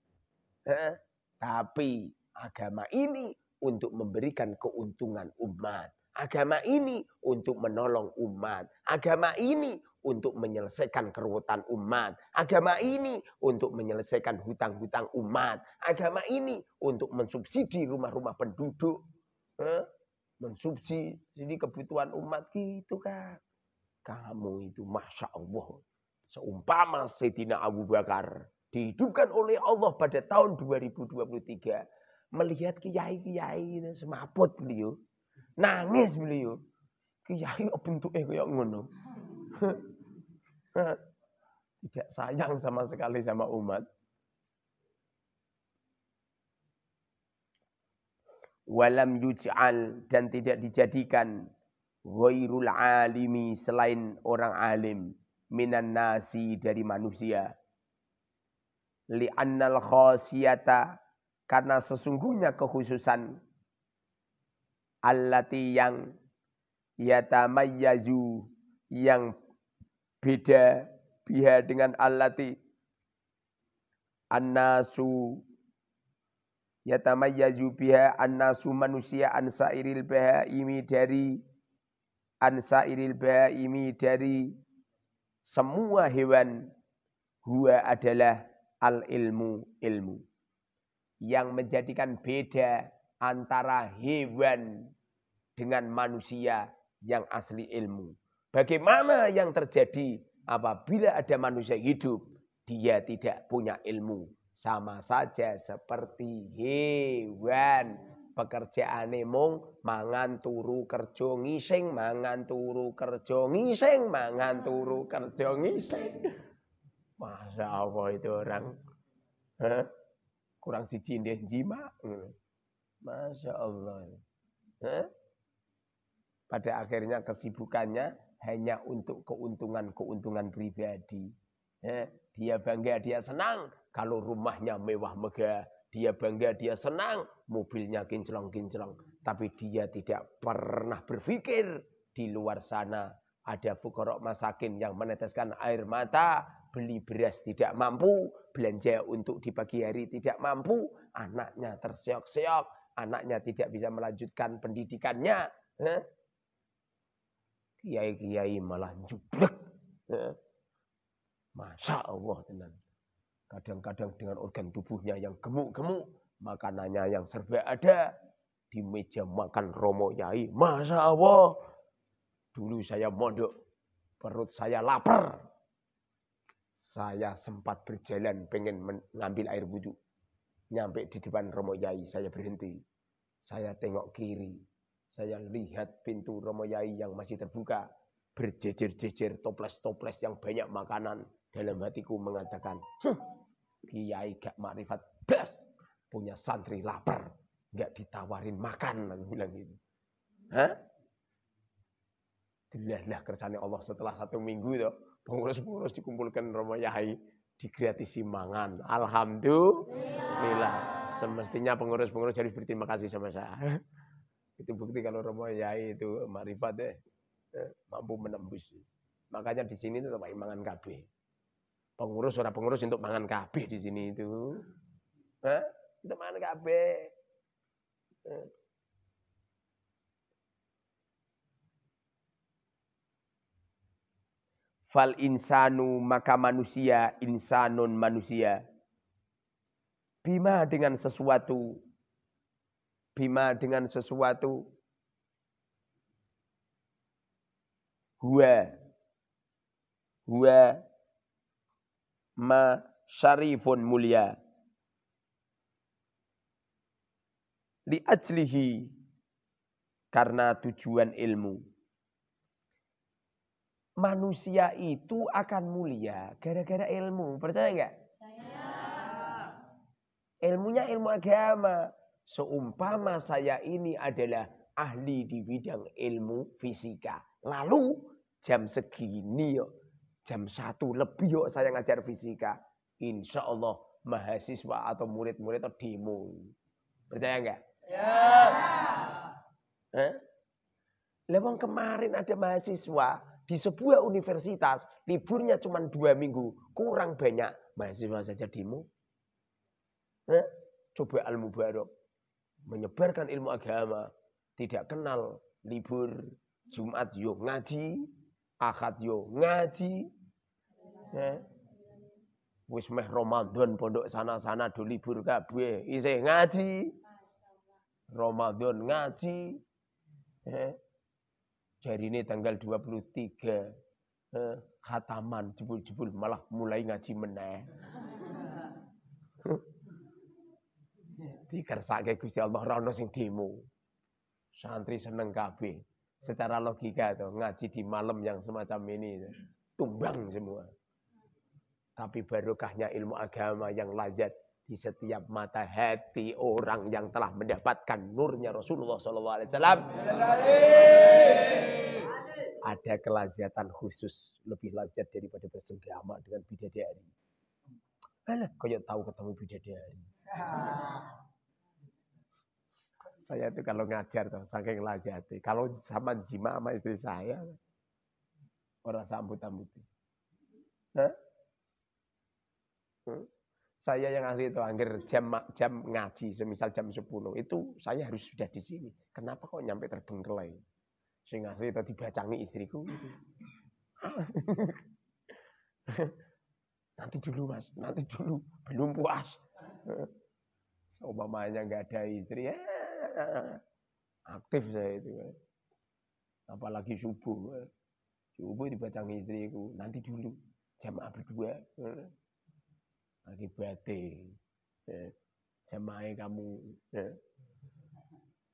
Tapi agama ini untuk memberikan keuntungan umat. Agama ini untuk menolong umat. Agama ini untuk menyelesaikan keruwetan umat. Agama ini untuk menyelesaikan hutang-hutang umat. Agama ini untuk mensubsidi rumah-rumah penduduk. Mensubsidi kebutuhan umat gitu kan. Kamu itu Masya Allah. Seumpama Sayyidina Abu Bakar dihidupkan oleh Allah pada tahun 2023. Melihat kiai-kiai semaput beliau. Nangis beliau. Kiai bentuknya kayak ngono. Tidak sayang sama sekali sama umat. Walam yuj'al, dan tidak dijadikan ghairul alimi, selain orang alim, minan nasi, dari manusia. Li'annal khasiyata, karena sesungguhnya kekhususan, allati yang yatamayyazu, yang beda, biha dengan allati, annasu yatamayyazu biha annasu, manusia, ansairil bahaimi, dari semua hewan, huwa adalah al ilmu, ilmu. Yang menjadikan beda antara hewan dengan manusia yang asli ilmu. Bagaimana yang terjadi apabila ada manusia hidup, dia tidak punya ilmu. Sama saja seperti hewan. Pekerjaane mung mangan turu kerja ngising, mangan turu kerja ngising, mangan turu kerja ngising. Masya Allah itu orang. Kurang siji ndek jima. Masya Allah. Pada akhirnya kesibukannya hanya untuk keuntungan pribadi. Dia bangga, dia senang kalau rumahnya mewah megah. Dia bangga, dia senang mobilnya kinclong-kinclong. Tapi dia tidak pernah berpikir di luar sana ada fuqara masakin yang meneteskan air mata, beli beras tidak mampu, belanja untuk di pagi hari tidak mampu, anaknya terseok-seok, anaknya tidak bisa melanjutkan pendidikannya. Kiai-kiai malah jublek. Masya Allah tenan. Kadang-kadang dengan organ tubuhnya yang gemuk-gemuk, makanannya yang serba ada, di meja makan Romo Yai. Masya Allah. Dulu saya mondok, perut saya lapar. Saya sempat berjalan pengen mengambil air wudhu. Nyampe di depan Romo Yai, saya berhenti. Saya tengok kiri. Saya lihat pintu Romo Yai yang masih terbuka. Berjejer-jejer, toples-toples yang banyak makanan. Dalam hatiku mengatakan, Kiai gak makrifat blas. Punya santri lapar. Gak ditawarin makan. Aku bilang gitu. Dilihatlah kersane Allah setelah 1 minggu itu. Pengurus-pengurus dikumpulkan Romo Yai. Digratisi mangan. Alhamdulillah. Semestinya pengurus-pengurus harus berterima kasih sama saya. Itu bukti kalau Romo Yai itu makrifat mampu menembus. Makanya di sini tetap mangan kabeh. Pengurus orang pengurus untuk mangan kabeh di sini itu. Untuk mangan kabeh. Fal insanu, maka manusia, insanun manusia. Bima dengan sesuatu. Huwa ma syarifun mulia. Li ajlihi, karena tujuan ilmu. Manusia itu akan mulia gara-gara ilmu. Percaya enggak? Ilmunya ilmu agama. Seumpama saya ini adalah ahli di bidang ilmu fisika. Lalu jam segini yuk, jam 1 lebih yuk saya ngajar fisika. Insya Allah mahasiswa atau murid-murid itu demo. Percaya enggak? Ya. Lewang kemarin ada mahasiswa di sebuah universitas, liburnya cuma 2 minggu. Kurang banyak mahasiswa saja demo. Coba Al-Mubarak menyebarkan ilmu agama, tidak kenal libur, Jumat yo ngaji, Ahad yo ngaji. Wis meh Ramadan pondok sana-sana do libur kabeh, isih ngaji. Ramadan ngaji. Jarine tanggal 23 khataman jebul-jebul malah mulai ngaji meneh. Dikersake Gusti Allah ora ono sing demo. Santri seneng kabeh. Secara logika tuh ngaji di malam yang semacam ini tumbang semua. Tapi barokahnya ilmu agama yang lazat di setiap mata hati orang yang telah mendapatkan nurnya Rasulullah SAW. Ada kelazatan khusus lebih lazat daripada bersenggama dengan bidadari. Alah, kayak tahu ketemu bidadari. Saya itu kalau ngajar tuh saking lazati. Kalau sama jima sama istri saya orang sambut-sambuti. Saya yang ahli itu akhir jam ngaji, semisal jam 10 itu saya harus sudah di sini. Kenapa kok nyampe terbengkelai? Sing ahli itu dibacangi istriku. Nanti dulu mas, nanti dulu, belum puas. Seumpamanya nggak ada istri, ya aktif saya itu. Apalagi subuh dibacangi istriku, nanti dulu, jamaah berdua. Lagi batin. Jamaah kamu,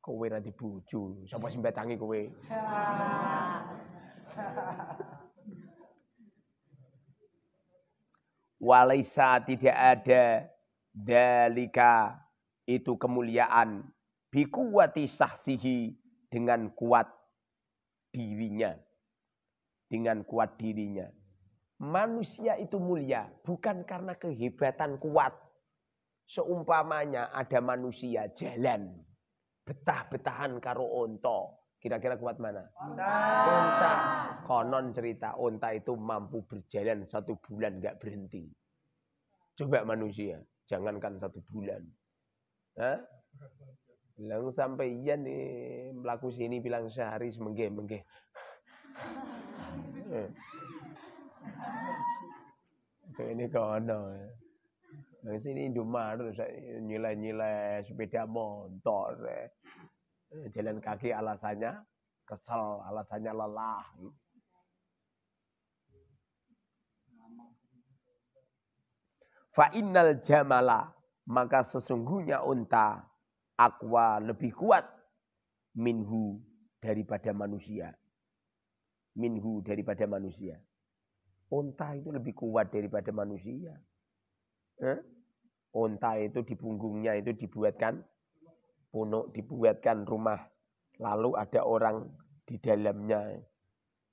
kowe nanti bojo, sapa sing bacangi kowe? Walaisa tidak ada dalika itu kemuliaan bikuwati sahsihi dengan kuat dirinya. Dengan kuat dirinya. Manusia itu mulia bukan karena kehebatan kuat. Seumpamanya ada manusia jalan betah-betahan karo onta. Kira-kira kuat mana? Onta. Konon cerita onta itu mampu berjalan 1 bulan nggak berhenti. Coba manusia, jangankan 1 bulan. Bilang sampai iya nih melaku sini bilang sehari semengge-mengge. Ini kono. Nah sini Indomaret nyilai-nyilai sepeda motor. Jalan kaki alasannya kesel, alasannya lelah. Fa innal jamala, maka sesungguhnya unta aqwa lebih kuat minhu daripada manusia. Minhu daripada manusia. Unta itu lebih kuat daripada manusia. Unta itu di punggungnya itu dibuatkan punuk, dibuatkan rumah. Lalu ada orang di dalamnya.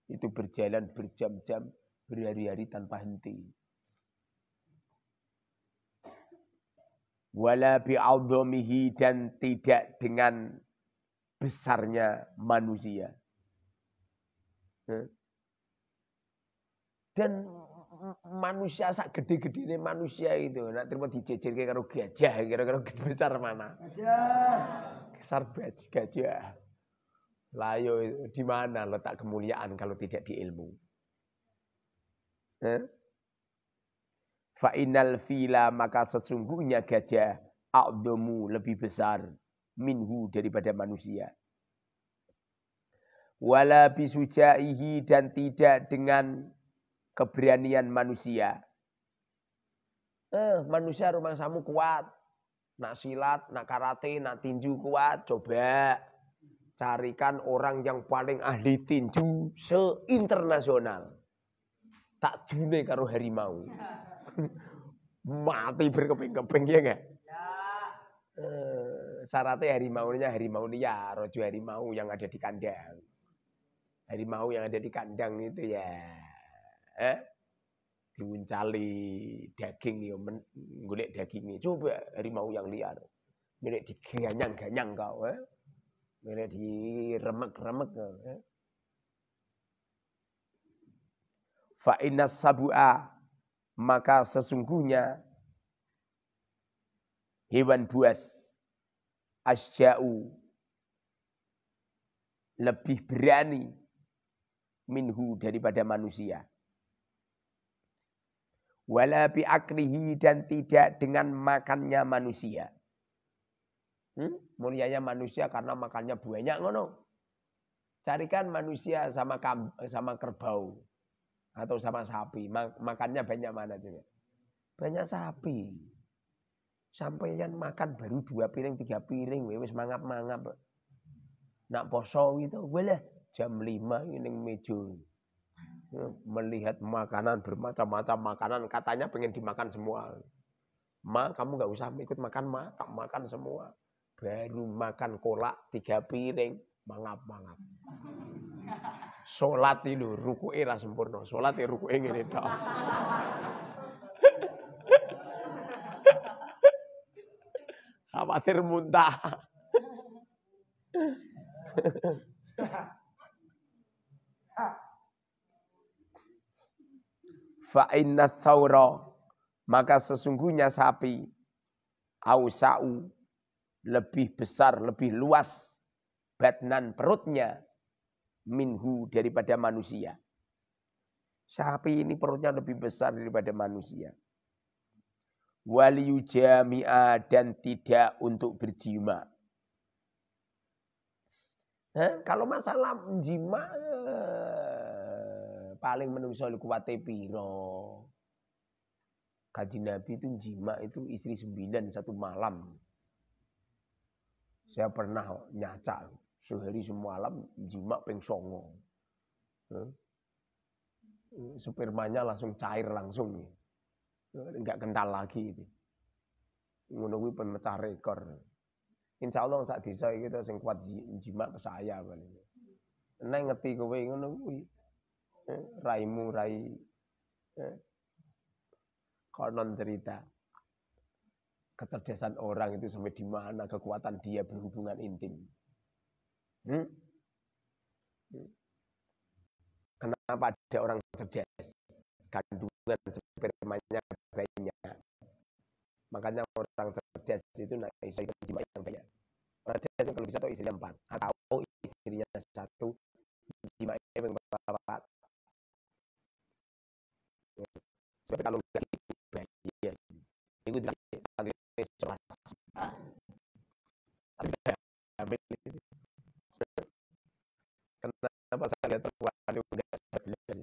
Itu berjalan berjam-jam, berhari-hari tanpa henti. Wala bi'adhamihi, dan tidak dengan besarnya manusia. Dan manusia sak gede-gedene manusia itu nak terima dijejirke karo gajah, kira-kira besar mana? Gajah. Besar gajah. Layo di mana letak kemuliaan kalau tidak di ilmu? Fa innal fila, maka sesungguhnya gajah a'dhamu lebih besar minhu daripada manusia. Wala bisujaihi dan tidak dengan keberanian manusia. Manusia rumangsamu kuat. Nak silat, nak karate, nak tinju kuat. Coba carikan orang yang paling ahli tinju se-internasional. Tak june karo harimau. Mati berkeping-keping ya enggak? Syaratnya harimau liar, rojo harimau yang ada di kandang. Harimau yang ada di kandang itu ya diuncali daging ya, golek dagingnya. Coba harimau yang liar. Milik diganyang-ganyang kau. Milik diremek-remek kau. Fa innas sabu'a, maka sesungguhnya hewan buas asya'u lebih berani minhu daripada manusia. Wala bi'aklihi dan tidak dengan makannya manusia. Mulianya manusia karena makannya banyak ngono. Carikan manusia sama kerbau atau sama sapi, makannya banyak mana juga? Banyak sapi. Sampaian makan baru 2 piring 3 piring wis mangap-mangap. Nak poso itu, walah jam 5 ini meja. Melihat makanan bermacam-macam makanan, katanya pengen dimakan semua. Ma, kamu nggak usah ikut makan, ma, tak makan semua. Baru makan kolak 3 piring, mangap-mangap. Salat itu rukuke ra sempurna, salat ya rukuke ngene tok. Khawatir muntah. Fa inna thawra, maka sesungguhnya sapi ausa'u lebih besar, lebih luas batnan perutnya minhu daripada manusia. Sapi ini perutnya lebih besar daripada manusia. Waliyujami'a dan tidak untuk berjima. Kalau masalah jima paling menungso kuwate piro. Kanjeng Nabi itu jima itu istri 9 satu malam. Saya pernah nyacak sehari semalam jima ping 9. Spermanya langsung cair langsung. Enggak kental lagi itu. Ngono kuwi pemecah rekor. Insyaallah sak desa iki kita sing kuat jima ke saya paling. Nek ngerti kowe ngono kuwi. Raimu rai konon cerita kecerdasan orang itu sampai di mana kekuatan dia berhubungan intim. Kenapa ada orang cerdas kandungan spermanya banyak, makanya orang cerdas itu nak iso jima yang banyak. Orang cerdas kalau bisa tuh istrinya 4 atau istrinya 1 jima yang berapa. Sebab kalau enggak bahaya. Itu tidak kenapa saya lihat perempuan itu enggak jelas.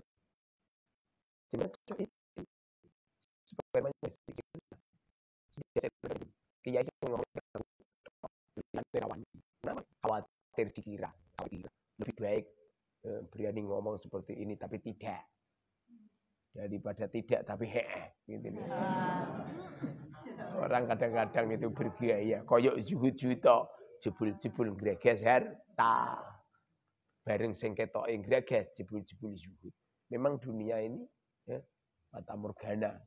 Cuma itu spermanya masih kiai ngomong kenapa khawatir dikira lebih baik berani ngomong seperti ini tapi tidak daripada tidak tapi gitu. Orang kadang-kadang itu bergaya koyok zuhud jebul-jebul greges harta bareng sing ketoke greges jebul-jebul zuhud. Memang dunia ini fata morgana.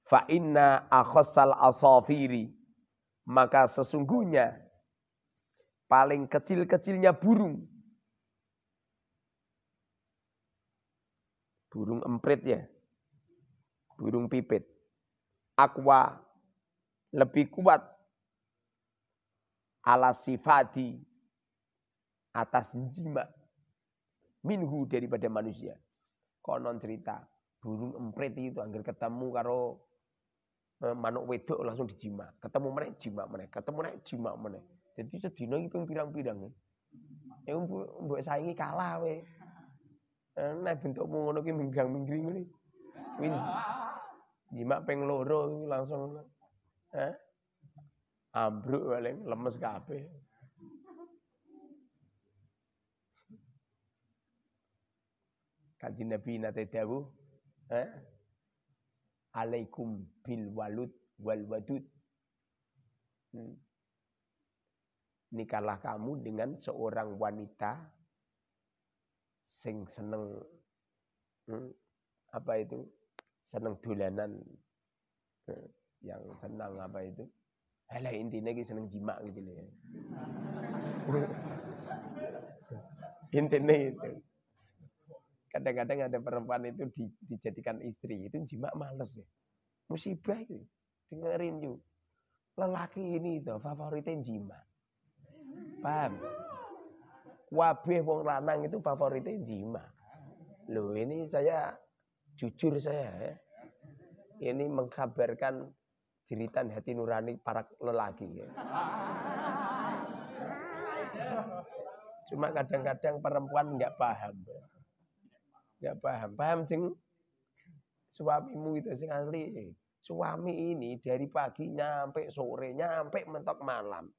Fa inna akhassal asafiri, maka sesungguhnya paling kecil-kecilnya burung emprit ya, burung pipit, akwa lebih kuat ala sifati atas jima minhu daripada manusia. Konon cerita burung emprit itu angger ketemu karo Manuk wedok langsung dijima. Ketemu meneh jima meneh, ketemu meneh jima meneh. Jadi sedina iki ping pirang-pirang. Ya mbok saingi kalah we. Nek bentukmu ngono ki minggang-minggring ngene. Win. Jima ping 2 langsung ambruk paling lemes kabeh. Kanjeng Nabi nate dawuh, alaikum bil walud wal wadud. Nikahlah kamu dengan seorang wanita sing seneng apa itu? Seneng dolanan, yang senang apa itu? Halah intinya ki seneng jima gitu loh ya. Intinya itu. Kadang-kadang ada perempuan itu dijadikan istri, itu jima males ya. Musibah itu. Dengerin yuk. Lelaki ini itu favoritnya jima. Paham? Wabeh wong lanang itu favoritnya jima. Loh ini saya jujur saya ya. Ini mengkabarkan jeritan hati nurani para lelaki ya. Cuma kadang-kadang perempuan nggak paham. Nggak paham. Paham jeng? Suamimu itu sing asli. Suami ini dari pagi nyampe sore, nyampe mentok malam.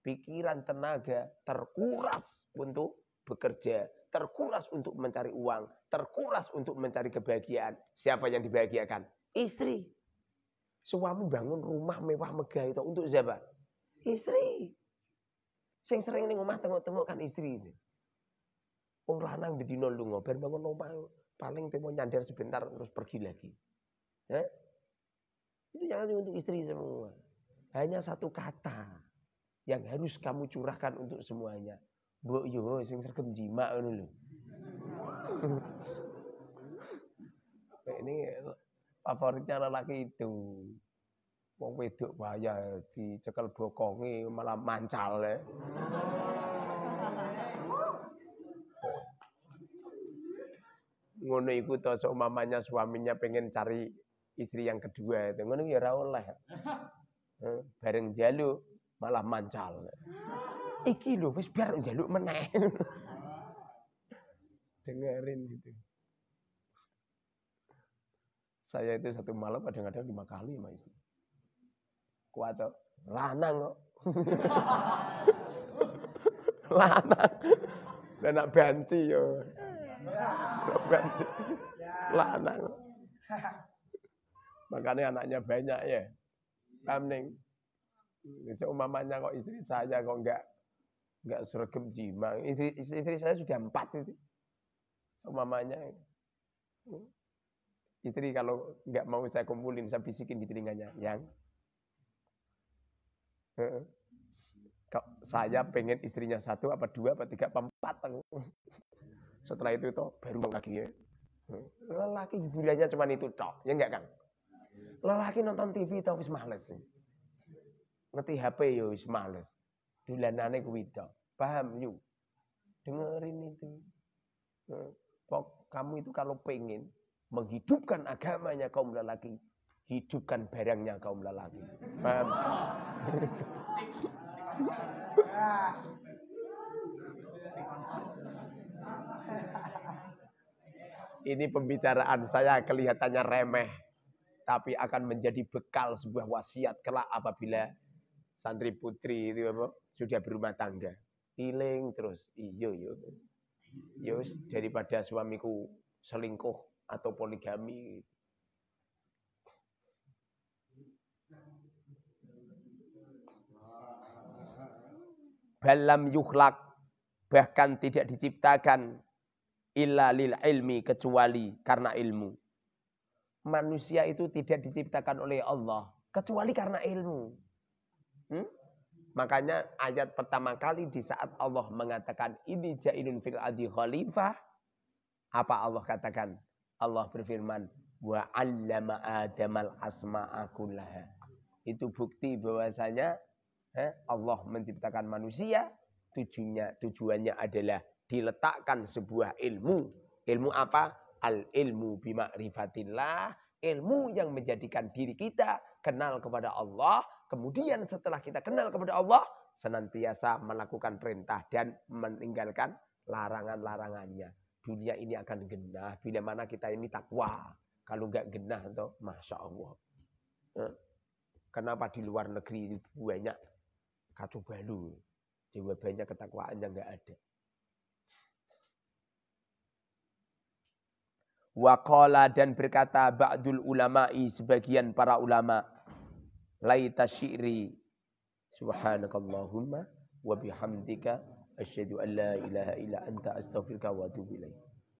Pikiran tenaga terkuras untuk bekerja, terkuras untuk mencari uang, terkuras untuk mencari kebahagiaan. Siapa yang dibahagiakan? Istri. Suami bangun rumah mewah megah itu untuk siapa? Istri. Sing sering ning omah tengok-tengok kan istri ini. Wong lanang bedino lunga ben bangun omah paling temo nyandar sebentar terus pergi lagi. Itu jangan untuk istri semua. Hanya satu kata yang harus kamu curahkan untuk semuanya. Mbok yo sing sregep jima ngono lho. Ini favoritnya lelaki itu. Wong wedok bahaya dicekel bokonge malah mancal ya. Ngono iku to seumpamanya suaminya pengen cari istri yang kedua itu ngono ya ora oleh. Bareng njaluk malah mancal. Iki lho wis biar njaluk meneh. Dengerin gitu. Saya itu satu malam kadang-kadang 5 kali sama istri. Kuat toh, lanang kok. Lanang. Dan nak banci yo. Banci. Lanang. Makanya anaknya banyak ya. Paham ning. Seumpamanya kok istri saya kok enggak sregep jima. Istri saya sudah 4 itu. Seumpamanya istri kalau enggak mau saya kumpulin, saya bisikin di telinganya, yang saya pengen istrinya 1 apa 2 apa 3 apa 4. Setelah itu toh baru mau lagi ya. Lelaki hiburannya cuma itu toh, ya enggak Kang? Lelaki nonton TV toh wis males. Ngerti HP ya wis males. Dolanane kuwi toh. Paham yuk? Dengerin itu. Kamu itu kalau pengen menghidupkan agamanya kaum lelaki, hidupkan barangnya kaum lelaki. Paham? Ini pembicaraan saya kelihatannya remeh, tapi akan menjadi bekal sebuah wasiat kelak apabila santri putri itu sudah berumah tangga. Iling terus, iyo yos daripada suamiku selingkuh atau poligami. Balam yukhlak, bahkan tidak diciptakan illa lil ilmi, kecuali karena ilmu. Manusia itu tidak diciptakan oleh Allah kecuali karena ilmu. Makanya ayat pertama kali di saat Allah mengatakan ini ja'ilun fil ardi khalifah, apa Allah katakan? Allah berfirman, wa 'allama Adamal asma'a kullaha. Itu bukti bahwasanya Allah menciptakan manusia, tujuannya adalah diletakkan sebuah ilmu. Ilmu apa? Al ilmu bima'rifatillah, Ilmu yang menjadikan diri kita kenal kepada Allah. Kemudian setelah kita kenal kepada Allah, senantiasa melakukan perintah dan meninggalkan larangan-larangannya. Dunia ini akan genah bila mana kita ini takwa. Kalau enggak genah, toh, Masya Allah. Kenapa di luar negeri banyak kacau balu? Jawabannya ketakwaannya enggak ada. Waqala dan berkata ba'dul ulama'i sebagian para ulama. Laita syi'ri subhanakallahumma wa bihamdika asyhadu an la ilaha illa anta astaghfiruka wa atubu ilaik.